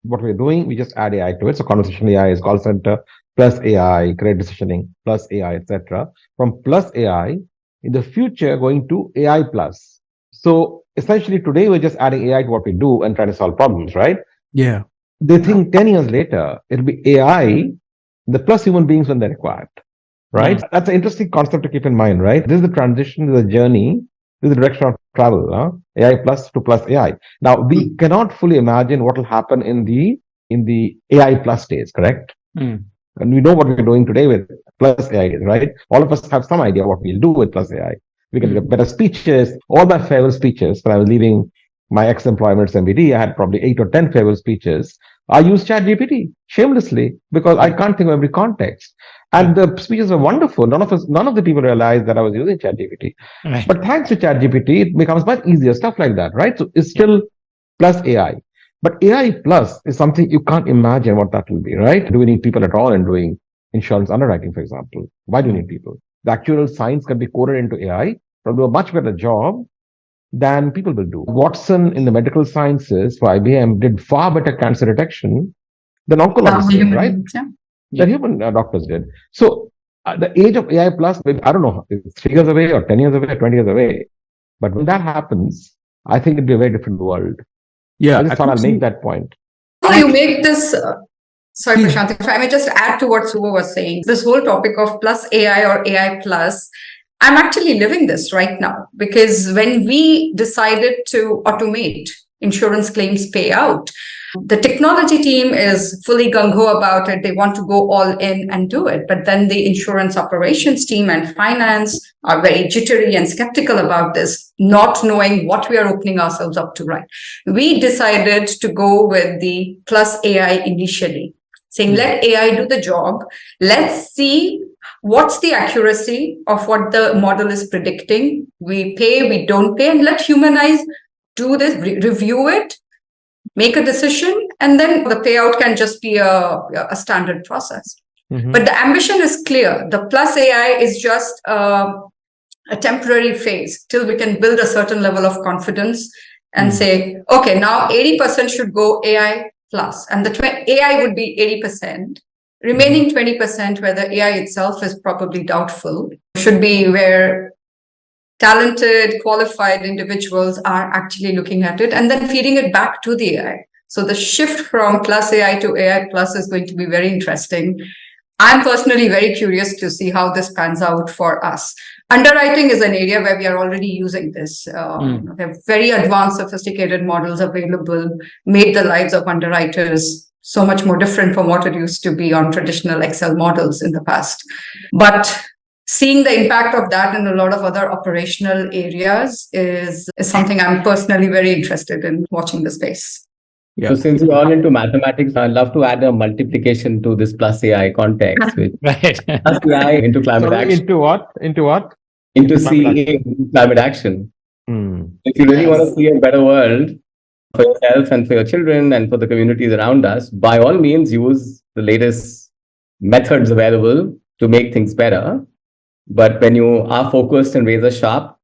What we're doing, we just add AI to it. So conversational AI is call center, plus AI, credit decisioning, plus AI, etc. From plus AI, in the future, going to AI plus. So essentially today we're just adding AI to what we do and trying to solve problems, right? Yeah. They think 10 years later, it'll be AI, the plus human beings when they're required, right? That's an interesting concept to keep in mind, right? This is the transition, this is the journey, this is the direction of travel, AI plus to plus AI. Now, we cannot fully imagine what will happen in the AI plus stage, correct? And we know what we're doing today with plus AI, right? All of us have some idea what we'll do with plus AI. We can get better speeches. All my farewell speeches, when I was leaving my ex-employment MBD, I had probably 8 or 10 farewell speeches. I used ChatGPT shamelessly because I can't think of every context. And the speeches were wonderful. None of the people realized that I was using ChatGPT. Right. But thanks to ChatGPT, it becomes much easier, stuff like that, right? So it's still plus AI. But AI plus is something you can't imagine what that will be, right? Do we need people at all in doing insurance underwriting, for example? Why do you need people? The actual science can be coded into AI, will do a much better job than people will do. Watson in the medical sciences for IBM did far better cancer detection than oncologists did, right? Than human doctors did. So the age of AI plus, I don't know, it's 3 years away or 10 years away or 20 years away. But when that happens, I think it'll be a very different world. Yeah. I just thought I'll make that point. So you make this, sorry, Prashant, if I may just add to what Suvo was saying, this whole topic of plus AI or AI plus, I'm actually living this right now because when we decided to automate insurance claims payout, the technology team is fully gung-ho about it. They want to go all in and do it. But then the insurance operations team and finance are very jittery and skeptical about this, not knowing what we are opening ourselves up to, right? We decided to go with the plus AI initially, saying let AI do the job. Let's see what's the accuracy of what the model is predicting. We pay, we don't pay, and let human eyes do this, review it, make a decision, and then the payout can just be a standard process. But the ambition is clear. The plus AI is just a temporary phase till we can build a certain level of confidence and say, okay, now 80% should go AI plus, and the AI would be 80%. Remaining 20%, where the AI itself is probably doubtful, should be where talented, qualified individuals are actually looking at it and then feeding it back to the AI. So the shift from plus AI to AI plus is going to be very interesting. I'm personally very curious to see how this pans out for us. Underwriting is an area where we are already using this. There are very advanced, sophisticated models available, made the lives of underwriters so much more different from what it used to be on traditional Excel models in the past. But seeing the impact of that in a lot of other operational areas is something I'm personally very interested in watching the space. Yeah. So since you're all into mathematics, I'd love to add a multiplication to this plus AI context. With Right. plus AI into climate action. Into what? Into what? Into CA, climate action. If you really want to see a better world for yourself and for your children and for the communities around us, by all means, use the latest methods available to make things better. But when you are focused and razor sharp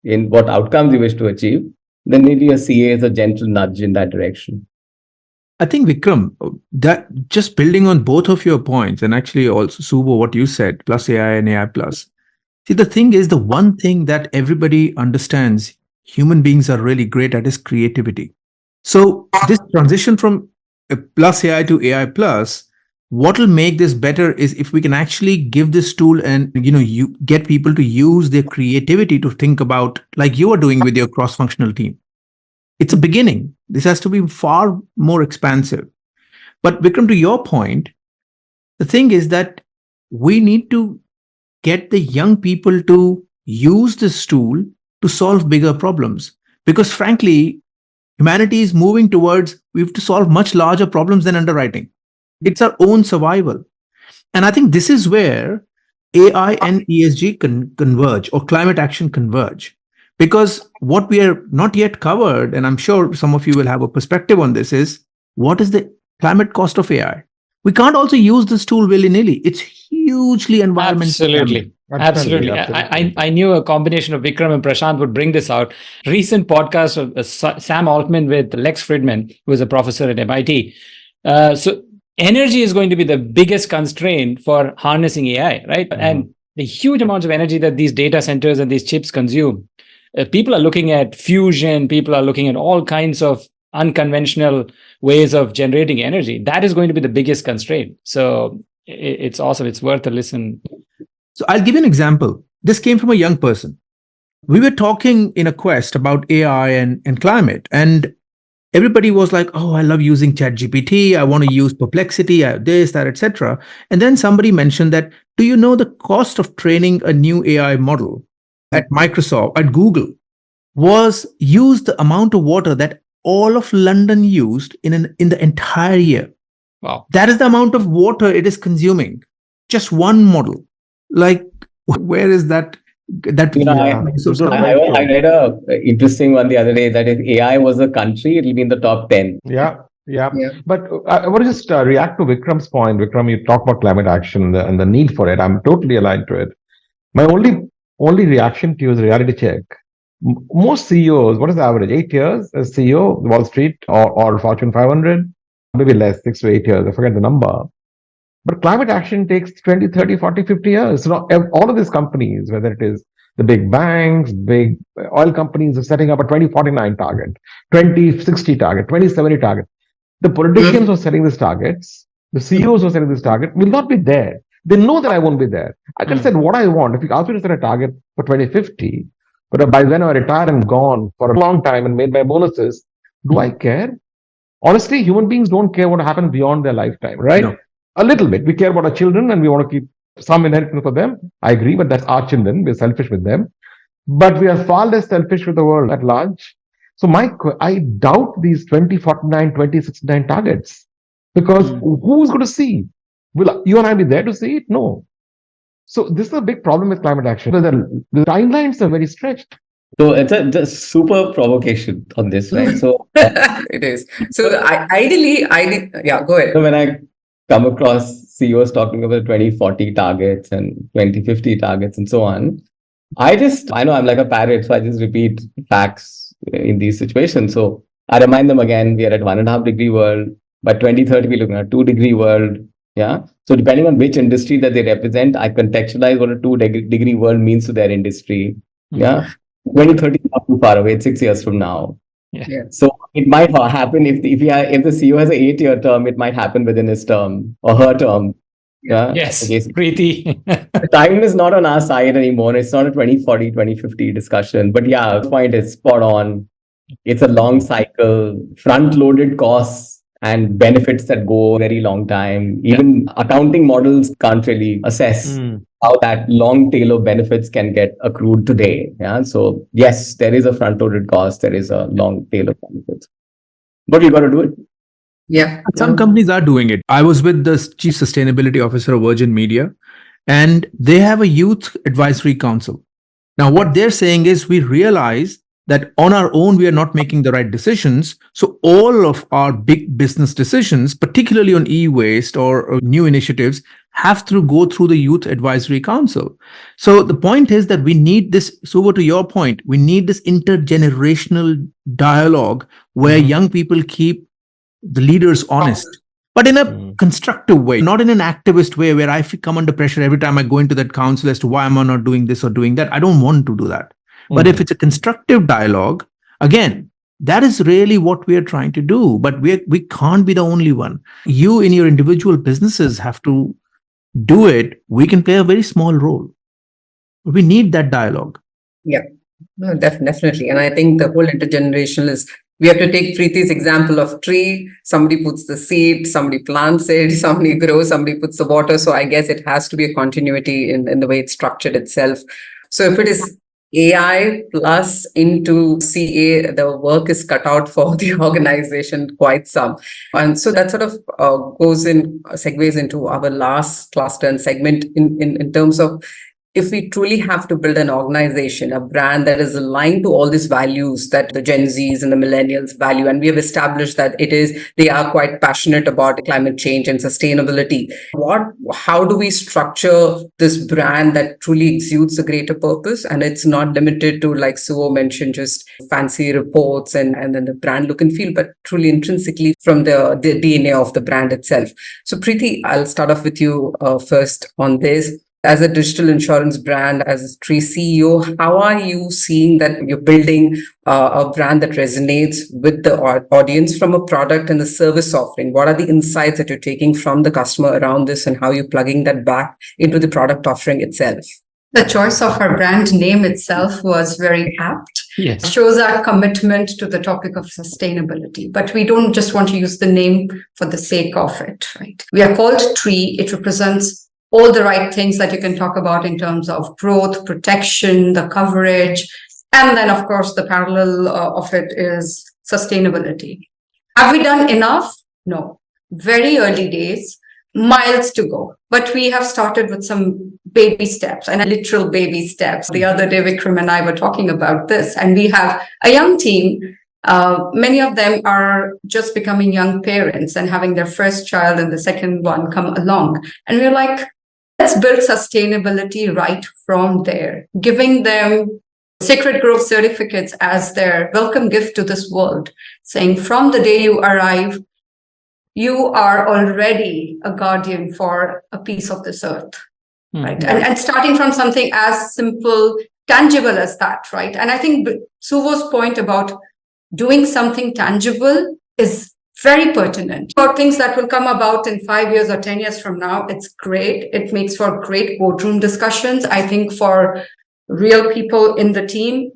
in what outcomes you wish to achieve, then maybe a CA is a gentle nudge in that direction. I think, Vikram, that just building on both of your points, and actually also Suvo, what you said, plus AI and AI plus. See, the thing is, the one thing that everybody understands human beings are really great at is creativity. So this transition from plus AI to AI plus, what will make this better is if we can actually give this tool and, you get people to use their creativity to think about, like you are doing with your cross-functional team. It's a beginning. This has to be far more expansive. But Vikram, to your point, the thing is that we need to get the young people to use this tool to solve bigger problems. Because frankly, humanity is moving towards, we have to solve much larger problems than underwriting. It's our own survival. And I think this is where AI and ESG converge, or climate action converge. Because what we are not yet covered, and I'm sure some of you will have a perspective on this, is what is the climate cost of AI? We can't also use this tool willy-nilly. It's hugely environmental. Absolutely. I knew a combination of Vikram and Prashant would bring this out. Recent podcast of Sam Altman with Lex Fridman, who is a professor at MIT. So energy is going to be the biggest constraint for harnessing AI, right? And the huge amounts of energy that these data centers and these chips consume. People are looking at fusion. People are looking at all kinds of unconventional ways of generating energy. That is going to be the biggest constraint. So it's awesome. It's worth a listen. So I'll give you an example. This came from a young person. We were talking in a quest about AI and climate, and everybody was like, oh, I love using ChatGPT. I want to use Perplexity, this, that, etc. And then somebody mentioned that, do you know the cost of training a new AI model at Microsoft, at Google, was used the amount of water that all of London used in the entire year. Wow. That is the amount of water it is consuming. Just one model. Like, where is that? I read a interesting one the other day that if AI was a country, it'll be in the top 10. Yeah. But I want to just react to Vikram's point. Vikram, you talk about climate action and the need for it. I'm totally aligned to it. My only reaction to you is reality check. Most CEOs, what is the average? 8 years as CEO, Wall Street or Fortune 500? Maybe less, 6 to 8 years. I forget the number. But climate action takes 20, 30, 40, 50 years. So all of these companies, whether it is the big banks, big oil companies, are setting up a 2049 target, 2060 target, 2070 target. The politicians who are setting these targets, the CEOs who are setting this target will not be there. They know that I won't be there. I can set what I want. If you ask me to set a target for 2050, but by then I retire and gone for a long time and made my bonuses, do I care? Honestly, human beings don't care what happens beyond their lifetime, right? No. A little bit. We care about our children and we want to keep some inheritance for them. I agree, but that's our children. We're selfish with them. But we are far less selfish with the world at large. So I doubt these 2049, 2069 targets. Because who's going to see? Will you and I be there to see it? No. So this is a big problem with climate action. The timelines are very stretched. So it's a super provocation on this, right? So It is. So yeah, go ahead. when I come across CEOs talking about 2040 targets and 2050 targets and so on, I know I'm like a parrot, so I just repeat facts in these situations. So I remind them again, we are at 1.5 degree world. By 2030, we're looking at 2 degree world. Yeah. So depending on which industry that they represent, I contextualize what a 2 degree world means to their industry. Yeah. 2030 is not too far away, it's 6 years from now. Yeah. So it might happen if the CEO has an 8-year term, it might happen within his term or her term. Yeah. Yes, Okay. Preeti. Time is not on our side anymore. It's not a 2040, 2050 discussion. But yeah, the point is spot on. It's a long cycle, front-loaded costs and benefits that go a very long time. Even accounting models can't really assess how that long tail of benefits can get accrued today. Yeah. So yes, there is a front-loaded cost. There is a long tail of benefits. But you got to do it. Yeah. Some companies are doing it. I was with the chief sustainability officer of Virgin Media, and they have a youth advisory council. Now, what they're saying is we realize that on our own, we are not making the right decisions. So all of our big business decisions, particularly on e-waste or new initiatives, have to go through the youth advisory council. So the point is that we need this, Suvo, to your point, we need this intergenerational dialogue where young people keep the leaders honest, but in a constructive way, not in an activist way where I come under pressure every time I go into that council as to why am I not doing this or doing that. I don't want to do that. But if it's a constructive dialogue, again, that is really what we are trying to do. But we can't be the only one. You in your individual businesses have to do it. We can play a very small role. We need that dialogue. Yeah, no, definitely. And I think the whole intergenerational is, we have to take Preeti's example of tree. Somebody puts the seed, somebody plants it, somebody grows, somebody puts the water. So I guess it has to be a continuity in the way it's structured itself. So if it is AI plus into CA, the work is cut out for the organization quite some. And so that sort of segues into our last cluster and segment in terms of, if we truly have to build an organization, a brand that is aligned to all these values that the Gen Zs and the millennials value, and we have established that they are quite passionate about climate change and sustainability. How do we structure this brand that truly exudes a greater purpose? And it's not limited to, like Suvo mentioned, just fancy reports and then the brand look and feel, but truly intrinsically from the DNA of the brand itself. So Preeti, I'll start off with you first on this. As a digital insurance brand, as a Tree CEO, how are you seeing that you're building a brand that resonates with the audience from a product and the service offering? What are the insights that you're taking from the customer around this, and how you're plugging that back into the product offering itself? The choice of our brand name itself was very apt. Yes. It shows our commitment to the topic of sustainability. But we don't just want to use the name for the sake of it, right? We are called Tree. It represents all the right things that you can talk about in terms of growth, protection, the coverage, and then, of course, the parallel of it is sustainability. Have we done enough? No. Very early days, miles to go. But we have started with some baby steps, and literal baby steps. The other day, Vikram and I were talking about this, and we have a young team. Many of them are just becoming young parents and having their first child and the second one come along. And we're like, let's build sustainability right from there, giving them Sacred Grove certificates as their welcome gift to this world, saying from the day you arrive, you are already a guardian for a piece of this earth, right? And starting from something as simple, tangible as that, right? And I think Suvo's point about doing something tangible is very pertinent. For things that will come about in 5 years or 10 years from now, it's great. It makes for great boardroom discussions. I think for real people in the team,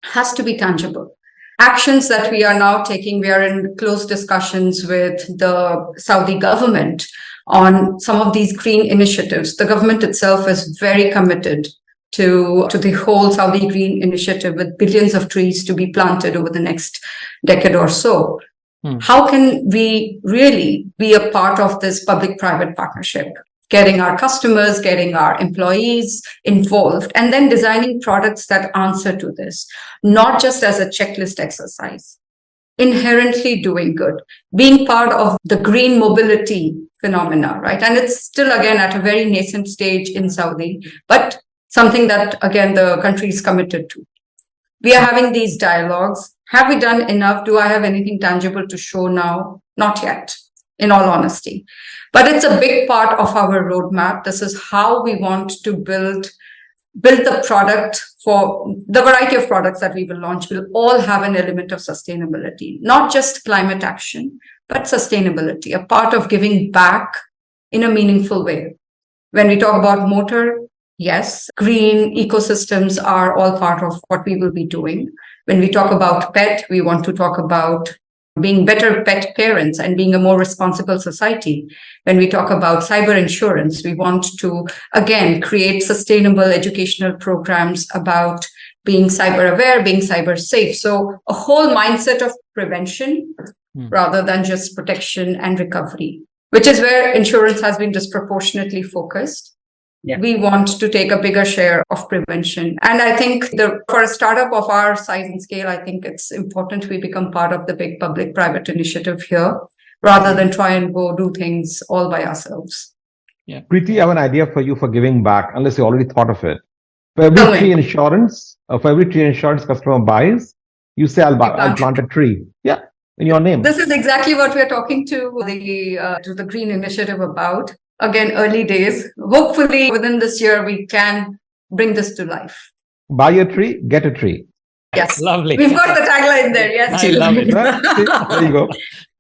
has to be tangible. Actions that we are now taking, we are in close discussions with the Saudi government on some of these green initiatives. The government itself is very committed to the whole Saudi Green Initiative, with billions of trees to be planted over the next decade or so. How can we really be a part of this public-private partnership? getting our customers, getting our employees involved, and then designing products that answer to this, not just as a checklist exercise. Inherently doing good, being part of the green mobility phenomena, right? And it's still, again, at a very nascent stage in Saudi, but something that, again, the country is committed to. We are having these dialogues. Have we done enough? Do I have anything tangible to show now? Not yet, in all honesty. But it's a big part of our roadmap. This is how we want to build the product. For the variety of products that we will launch will all have an element of sustainability, not just climate action, but sustainability, a part of giving back in a meaningful way. When we talk about motor, yes, green ecosystems are all part of what we will be doing. When we talk about pet, we want to talk about being better pet parents and being a more responsible society. When we talk about cyber insurance, we want to, again, create sustainable educational programs about being cyber aware, being cyber safe. So a whole mindset of prevention rather than just protection and recovery, which is where insurance has been disproportionately focused. Yeah. We want to take a bigger share of prevention. And I think for a startup of our size and scale, I think it's important we become part of the big public-private initiative here, rather than try and go do things all by ourselves. Yeah. Preeti, I have an idea for you for giving back, unless you already thought of it. For every tree insurance customer buys, you say, I'll plant a tree. Yeah, in your name. This is exactly what we're talking to the Green Initiative about. Again, early days. Hopefully, within this year, we can bring this to life. Buy a tree, get a tree. Yes. Lovely. We've got the tagline there. Yes. I love it. There you go.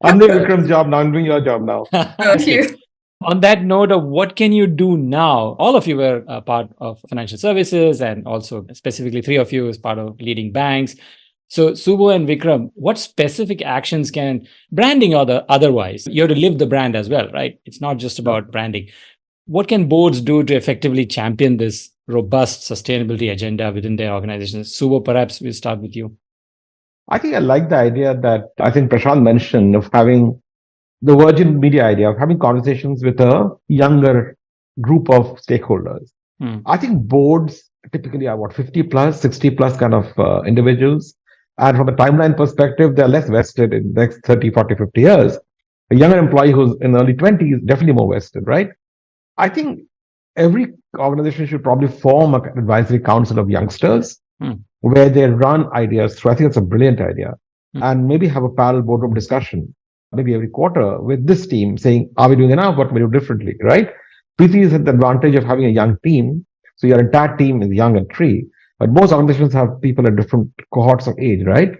I'm doing Vikram's job now. I'm doing your job now. Thank you. On that note of what can you do now? All of you were a part of financial services, and also specifically 3 of you as part of leading banks. So Suvo and Vikram, what specific actions can branding or otherwise, you have to live the brand as well, right? It's not just about branding. What can boards do to effectively champion this robust sustainability agenda within their organizations? Suvo, perhaps we'll start with you. I think I like the idea that I think Prashant mentioned of having the Virgin Media idea of having conversations with a younger group of stakeholders. I think boards typically are 50 plus, 60 plus kind of individuals. And from a timeline perspective, they're less vested in the next 30, 40, 50 years. A younger employee who's in the early 20s is definitely more vested, right? I think every organization should probably form an advisory council of youngsters where they run ideas through. I think it's a brilliant idea. And maybe have a parallel boardroom discussion, maybe every quarter with this team saying, are we doing enough? What can we do differently, right? Preeti is at the advantage of having a young team. So your entire team is young and free. But most organizations have people at different cohorts of age, right?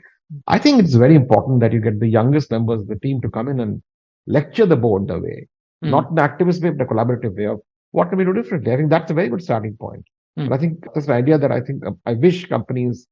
I think it's very important that you get the youngest members of the team to come in and lecture the board the way, not an activist way, but a collaborative way of what can we do differently. I think that's a very good starting point. But I think that's an idea that I wish companies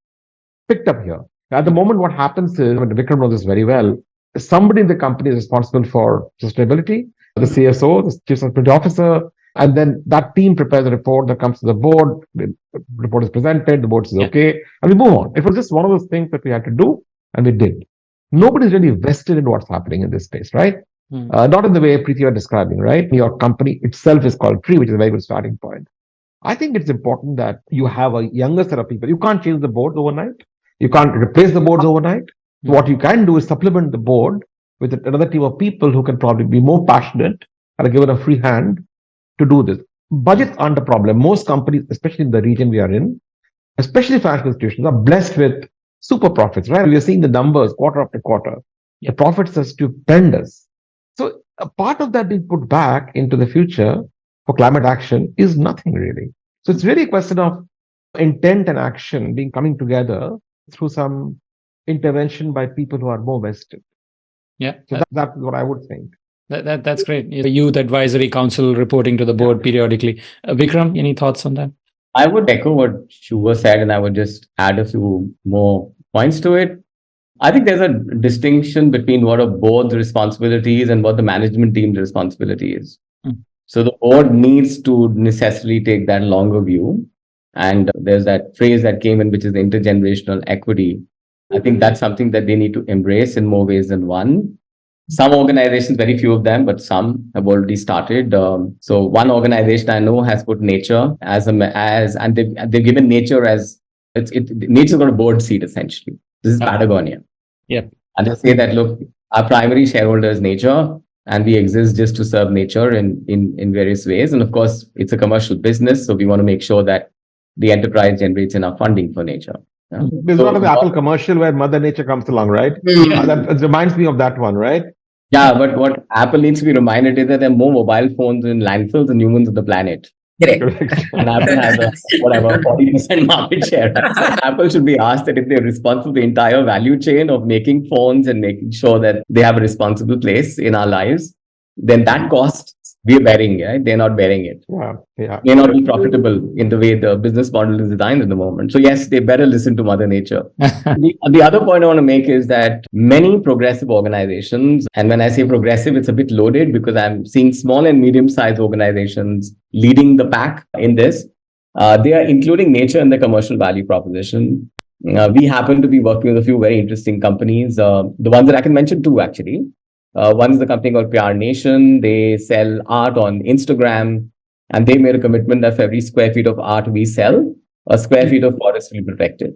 picked up here. At the moment, what happens is, Vikram knows this very well, somebody in the company is responsible for sustainability, the CSO, the Chief Sustainability Officer, and then that team prepares a report that comes to the board. The report is presented, the board says, okay, and we move on. It was just one of those things that we had to do, and we did. Nobody's really vested in what's happening in this space, right? Not in the way Preeti was describing, right? Your company itself is called Tree, which is a very good starting point. I think it's important that you have a younger set of people. You can't change the board overnight. You can't replace the boards overnight. What you can do is supplement the board with another team of people who can probably be more passionate and are given a free hand to do this. Budgets aren't a problem. Most companies, especially in the region we are in, especially financial institutions, are blessed with super profits, right? We are seeing the numbers quarter after quarter. The profits are stupendous. So a part of that being put back into the future for climate action is nothing really. So it's really a question of intent and action coming together through some intervention by people who are more vested. Yeah. So that's what I would think. That's great. The Youth Advisory Council reporting to the board periodically. Vikram, any thoughts on that? I would echo what Suvo said, and I would just add a few more points to it. I think there's a distinction between what a board's responsibility is and what the management team's responsibility is. So the board needs to necessarily take that longer view. And there's that phrase that came in, which is intergenerational equity. I think that's something that they need to embrace in more ways than one. Some organizations, very few of them, but some have already started. So one organization I know has put nature and they've given nature as nature's got a board seat essentially. This is Patagonia. Yep. And they say that, look, our primary shareholder is nature, and we exist just to serve nature in various ways. And of course, it's a commercial business, so we want to make sure that the enterprise generates enough funding for nature. Yeah. There's one of the Apple commercial where Mother Nature comes along, right? That reminds me of that one, right? Yeah, but what Apple needs to be reminded is that there are more mobile phones in landfills than humans on the planet. Correct. And Apple has a 40% market share. So Apple should be asked that if they're responsible for the entire value chain of making phones and making sure that they have a responsible place in our lives, then that cost we're bearing, right? They're not bearing it. Yeah. May not be profitable in the way the business model is designed at the moment. So yes, they better listen to Mother Nature. The other point I want to make is that many progressive organizations, and when I say progressive, it's a bit loaded because I'm seeing small and medium-sized organizations leading the pack in this. They are including nature in the commercial value proposition. We happen to be working with a few very interesting companies. The ones that I can mention two, actually. One is the company called PR Nation. They sell art on Instagram, and they made a commitment that for every square feet of art we sell, a square feet of forest will be protected.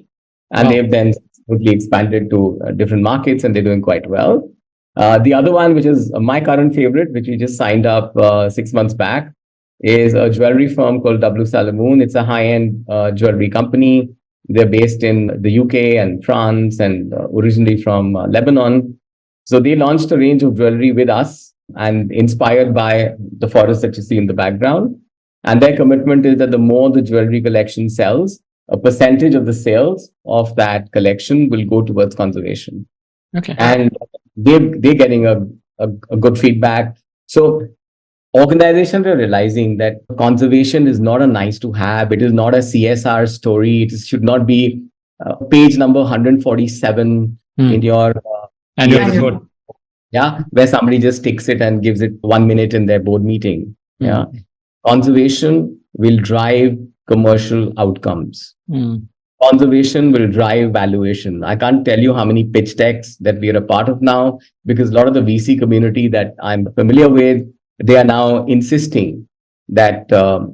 And they've then quickly expanded to different markets, and they're doing quite well. The other one, which is my current favorite, which we just signed up 6 months back, is a jewelry firm called W. Salamoon. It's a high-end jewelry company. They're based in the UK and France and originally from Lebanon. So they launched a range of jewelry with us and inspired by the forest that you see in the background. And their commitment is that the more the jewelry collection sells, a percentage of the sales of that collection will go towards conservation. Okay. And they're getting a good feedback. So organizations are realizing that conservation is not a nice to have. It is not a CSR story. It should not be page number 147 in your annual report. Yeah, where somebody just takes it and gives it 1 minute in their board meeting. Yeah. Conservation will drive commercial outcomes. Conservation will drive valuation. I can't tell you how many pitch decks that we are a part of now, because a lot of the VC community that I'm familiar with, they are now insisting that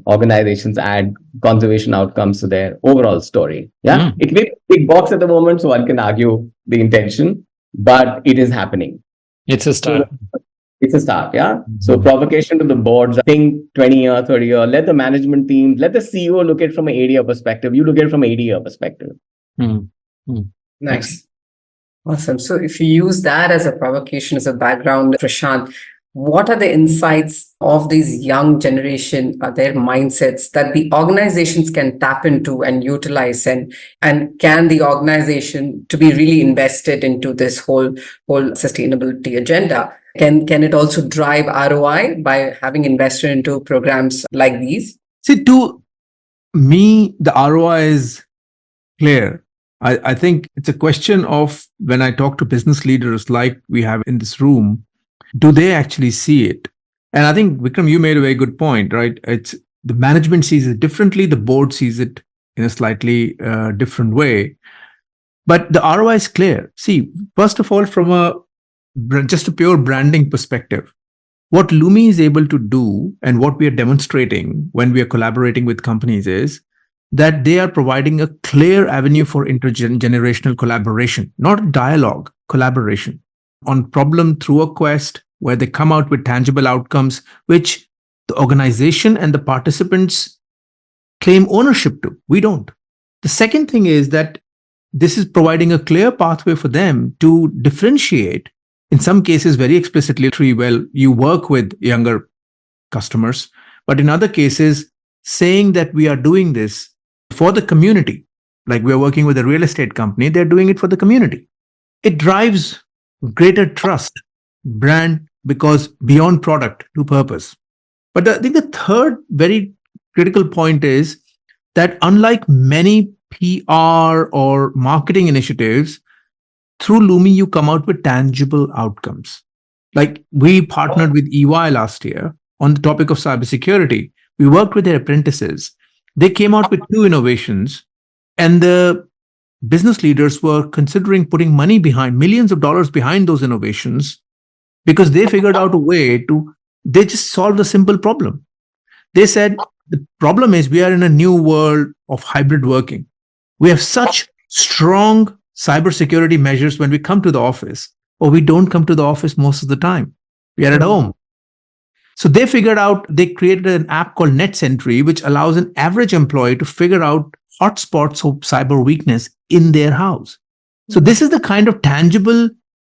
organizations add conservation outcomes to their overall story. Yeah, it may be a big box at the moment, so one can argue the intention, but it is happening. It's a start. It's a start, yeah. So provocation to the boards, think 20 year, 30 year, let the management team, let the CEO look at it from an ADR perspective. You look at it from an ADR perspective. Nice. Awesome. So if you use that as a provocation, as a background, Prashant, what are the insights of these young generation, their mindsets that the organizations can tap into and utilize, and can the organization to be really invested into this whole sustainability agenda? Can it also drive ROI by having invested into programs like these? See, to me, the ROI is clear. I think it's a question of, when I talk to business leaders like we have in this room, do they actually see it? And I think, Vikram, you made a very good point, right? It's the management sees it differently, the board sees it in a slightly different way. But the ROI is clear. See, first of all, from just a pure branding perspective, what Lumi is able to do and what we are demonstrating when we are collaborating with companies is that they are providing a clear avenue for intergenerational collaboration, not dialogue, collaboration on problem through a quest, where they come out with tangible outcomes, which the organization and the participants claim ownership to. We don't. The second thing is that this is providing a clear pathway for them to differentiate, in some cases very explicitly, well, you work with younger customers, but in other cases, saying that we are doing this for the community, like we're working with a real estate company, they're doing it for the community. It drives greater trust, brand, because beyond product to purpose. But I think the third very critical point is that unlike many PR or marketing initiatives, through Lumi, you come out with tangible outcomes. Like we partnered with EY last year on the topic of cybersecurity. We worked with their apprentices. They came out with 2 innovations, and the business leaders were considering putting money behind, millions of dollars behind those innovations, because they figured out a way to, they just solved a simple problem. They said, the problem is we are in a new world of hybrid working. We have such strong cybersecurity measures when we come to the office, or we don't come to the office most of the time. We are at home. So they figured out, they created an app called NetSentry, which allows an average employee to figure out hotspots of cyber weakness in their house. So this is the kind of tangible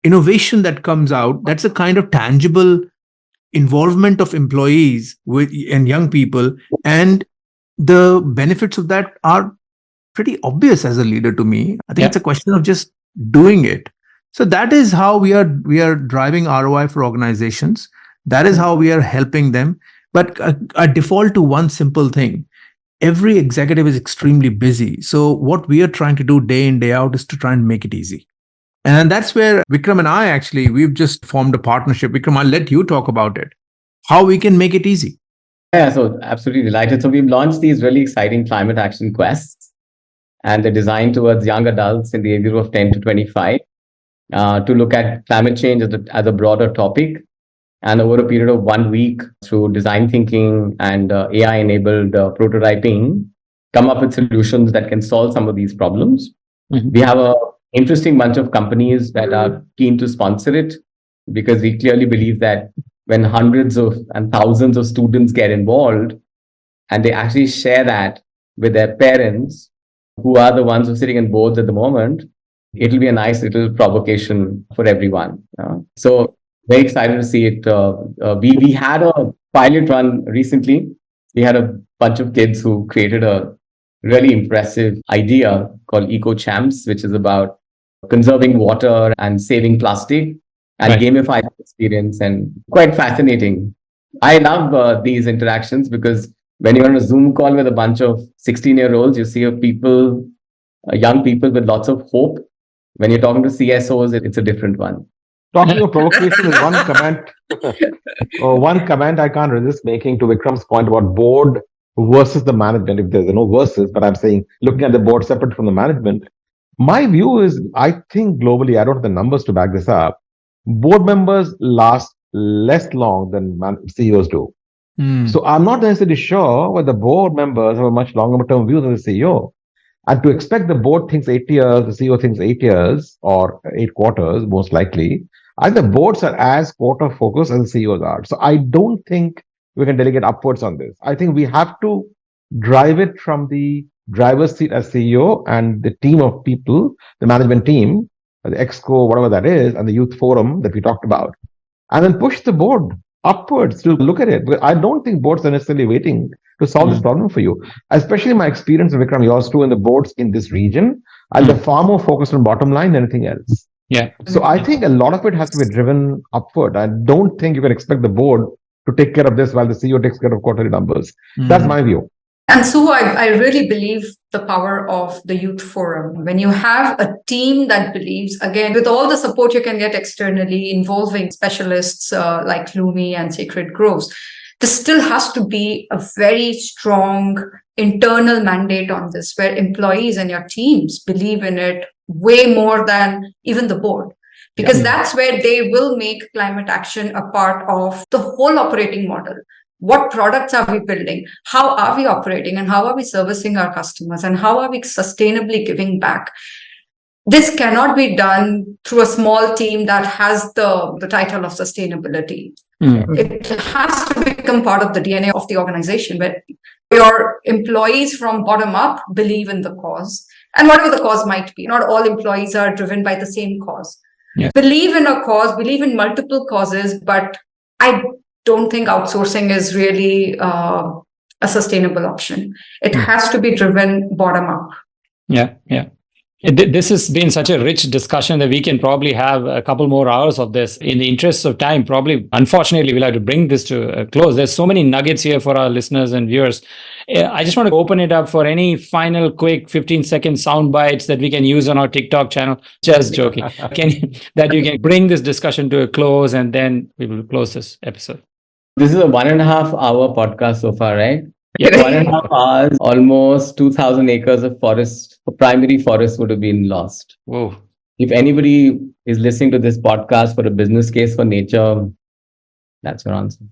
innovation that comes out. That's the kind of tangible involvement of employees and young people. And the benefits of that are pretty obvious as a leader to me. I think it's a question of just doing it. So that is how we are driving ROI for organizations. That is how we are helping them. But I default to one simple thing. Every executive is extremely busy. So what we are trying to do day in, day out is to try and make it easy. And that's where Vikram and I we've just formed a partnership. Vikram, I'll let you talk about it. How we can make it easy. Yeah, so absolutely delighted. So we've launched these really exciting climate action quests, and they're designed towards young adults in the age group of 10 to 25 to look at climate change as a broader topic. And over a period of 1 week, through design thinking and AI-enabled prototyping, come up with solutions that can solve some of these problems. We have an interesting bunch of companies that are keen to sponsor it, because we clearly believe that when hundreds of and thousands of students get involved and they actually share that with their parents, who are the ones who are sitting in boards at the moment, it'll be a nice little provocation for everyone. So very excited to see it. We had a pilot run recently. We had a bunch of kids who created a really impressive idea called Eco Champs, which is about conserving water and saving plastic and gamify the experience, and quite fascinating. I love these interactions, because when you're on a Zoom call with a bunch of 16-year-olds, you see young people with lots of hope. When you're talking to CSOs, it's a different one. Talking of provocation is one comment. One comment I can't resist making to Vikram's point about board versus the management. If there's no versus, but I'm saying looking at the board separate from the management. My view is, I think globally, I don't have the numbers to back this up, board members last less long than CEOs do. So I'm not necessarily sure whether the board members have a much longer term view than the CEO. And to expect the board thinks 8 years, the CEO thinks 8 years or 8 quarters, most likely, I think the boards are as quarter focused as the CEOs are. So I don't think we can delegate upwards on this. I think we have to drive it from the driver's seat as CEO and the team of people, the management team, the exco, whatever that is, and the youth forum that we talked about, and then push the board upwards to look at it. But I don't think boards are necessarily waiting to solve this problem for you. Especially my experience, Vikram, yours too, in the boards in this region, and they're far more focused on bottom line than anything else. Yeah. So I think a lot of it has to be driven upward. I don't think you can expect the board to take care of this while the CEO takes care of quarterly numbers. That's my view. And so I really believe the power of the youth forum. When you have a team that believes, again, with all the support you can get externally, involving specialists like Lumi and Sacred Groves, there still has to be a very strong internal mandate on this, where employees and your teams believe in it way more than even the board. Because that's where they will make climate action a part of the whole operating model. What products are we building? How are we operating? And how are we servicing our customers? And how are we sustainably giving back? This cannot be done through a small team that has the title of sustainability. It has to become part of the DNA of the organization, where your employees from bottom up believe in the cause, and whatever the cause might be. Not all employees are driven by the same cause. Believe in a cause, believe in multiple causes, but I don't think outsourcing is really a sustainable option. It has to be driven bottom up. Yeah. This has been such a rich discussion that we can probably have a couple more hours of this. In the interest of time, probably, unfortunately, we'll have to bring this to a close. There's so many nuggets here for our listeners and viewers. I just want to open it up for any final quick 15-second sound bites that we can use on our TikTok channel. Just joking. That you can bring this discussion to a close, and then we will close this episode. This is a 1.5 hour podcast so far, right? Yeah. 1.5 hours, almost 2,000 acres of forest, primary forest would have been lost. Whoa. if anybody is listening to this podcast for a business case for nature, that's your answer.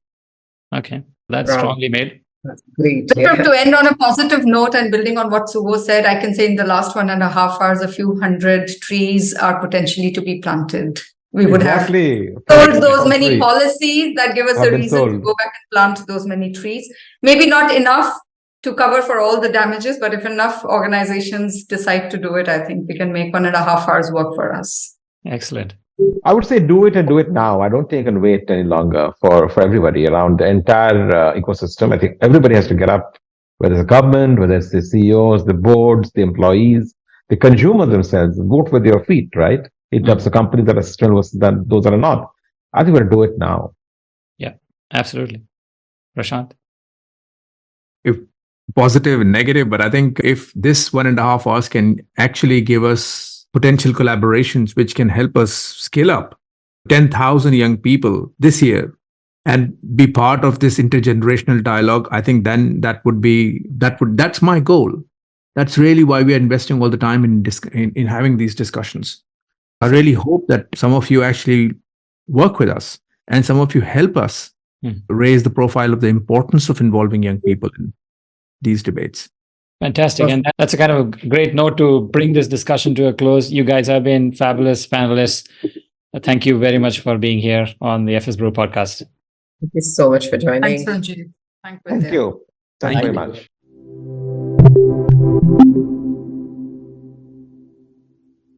Okay, that's Wow. strongly made. That's great. Vikram, to end on a positive note and building on what Suvo said, I can say in the last 1.5 hours, a few hundred trees are potentially to be planted. We would have sold those many policies that give us a reason to go back and plant those many trees. Maybe not enough to cover for all the damages, but if enough organizations decide to do it, I think we can make 1.5 hours work for us. Excellent. I would say do it and do it now. I don't think I can wait any longer for everybody around the entire ecosystem. I think everybody has to get up, whether it's the government, whether it's the CEOs, the boards, the employees, the consumer themselves. Vote with your feet, right? In terms of companies that are still versus those that are not. I think we're going to do it now. Yeah, absolutely. Prashant? If positive and negative, but I think if this 1.5 hours can actually give us potential collaborations which can help us scale up 10,000 young people this year and be part of this intergenerational dialogue, I think then that's my goal. That's really why we are investing all the time in having these discussions. I really hope that some of you actually work with us and some of you help us raise the profile of the importance of involving young people in these debates. Fantastic. And that's a kind of a great note to bring this discussion to a close. You guys have been fabulous panelists. Thank you very much for being here on the FS Brew podcast. Thank you so much for joining. Thanks, Ranjit. Thank you. Thank you very much.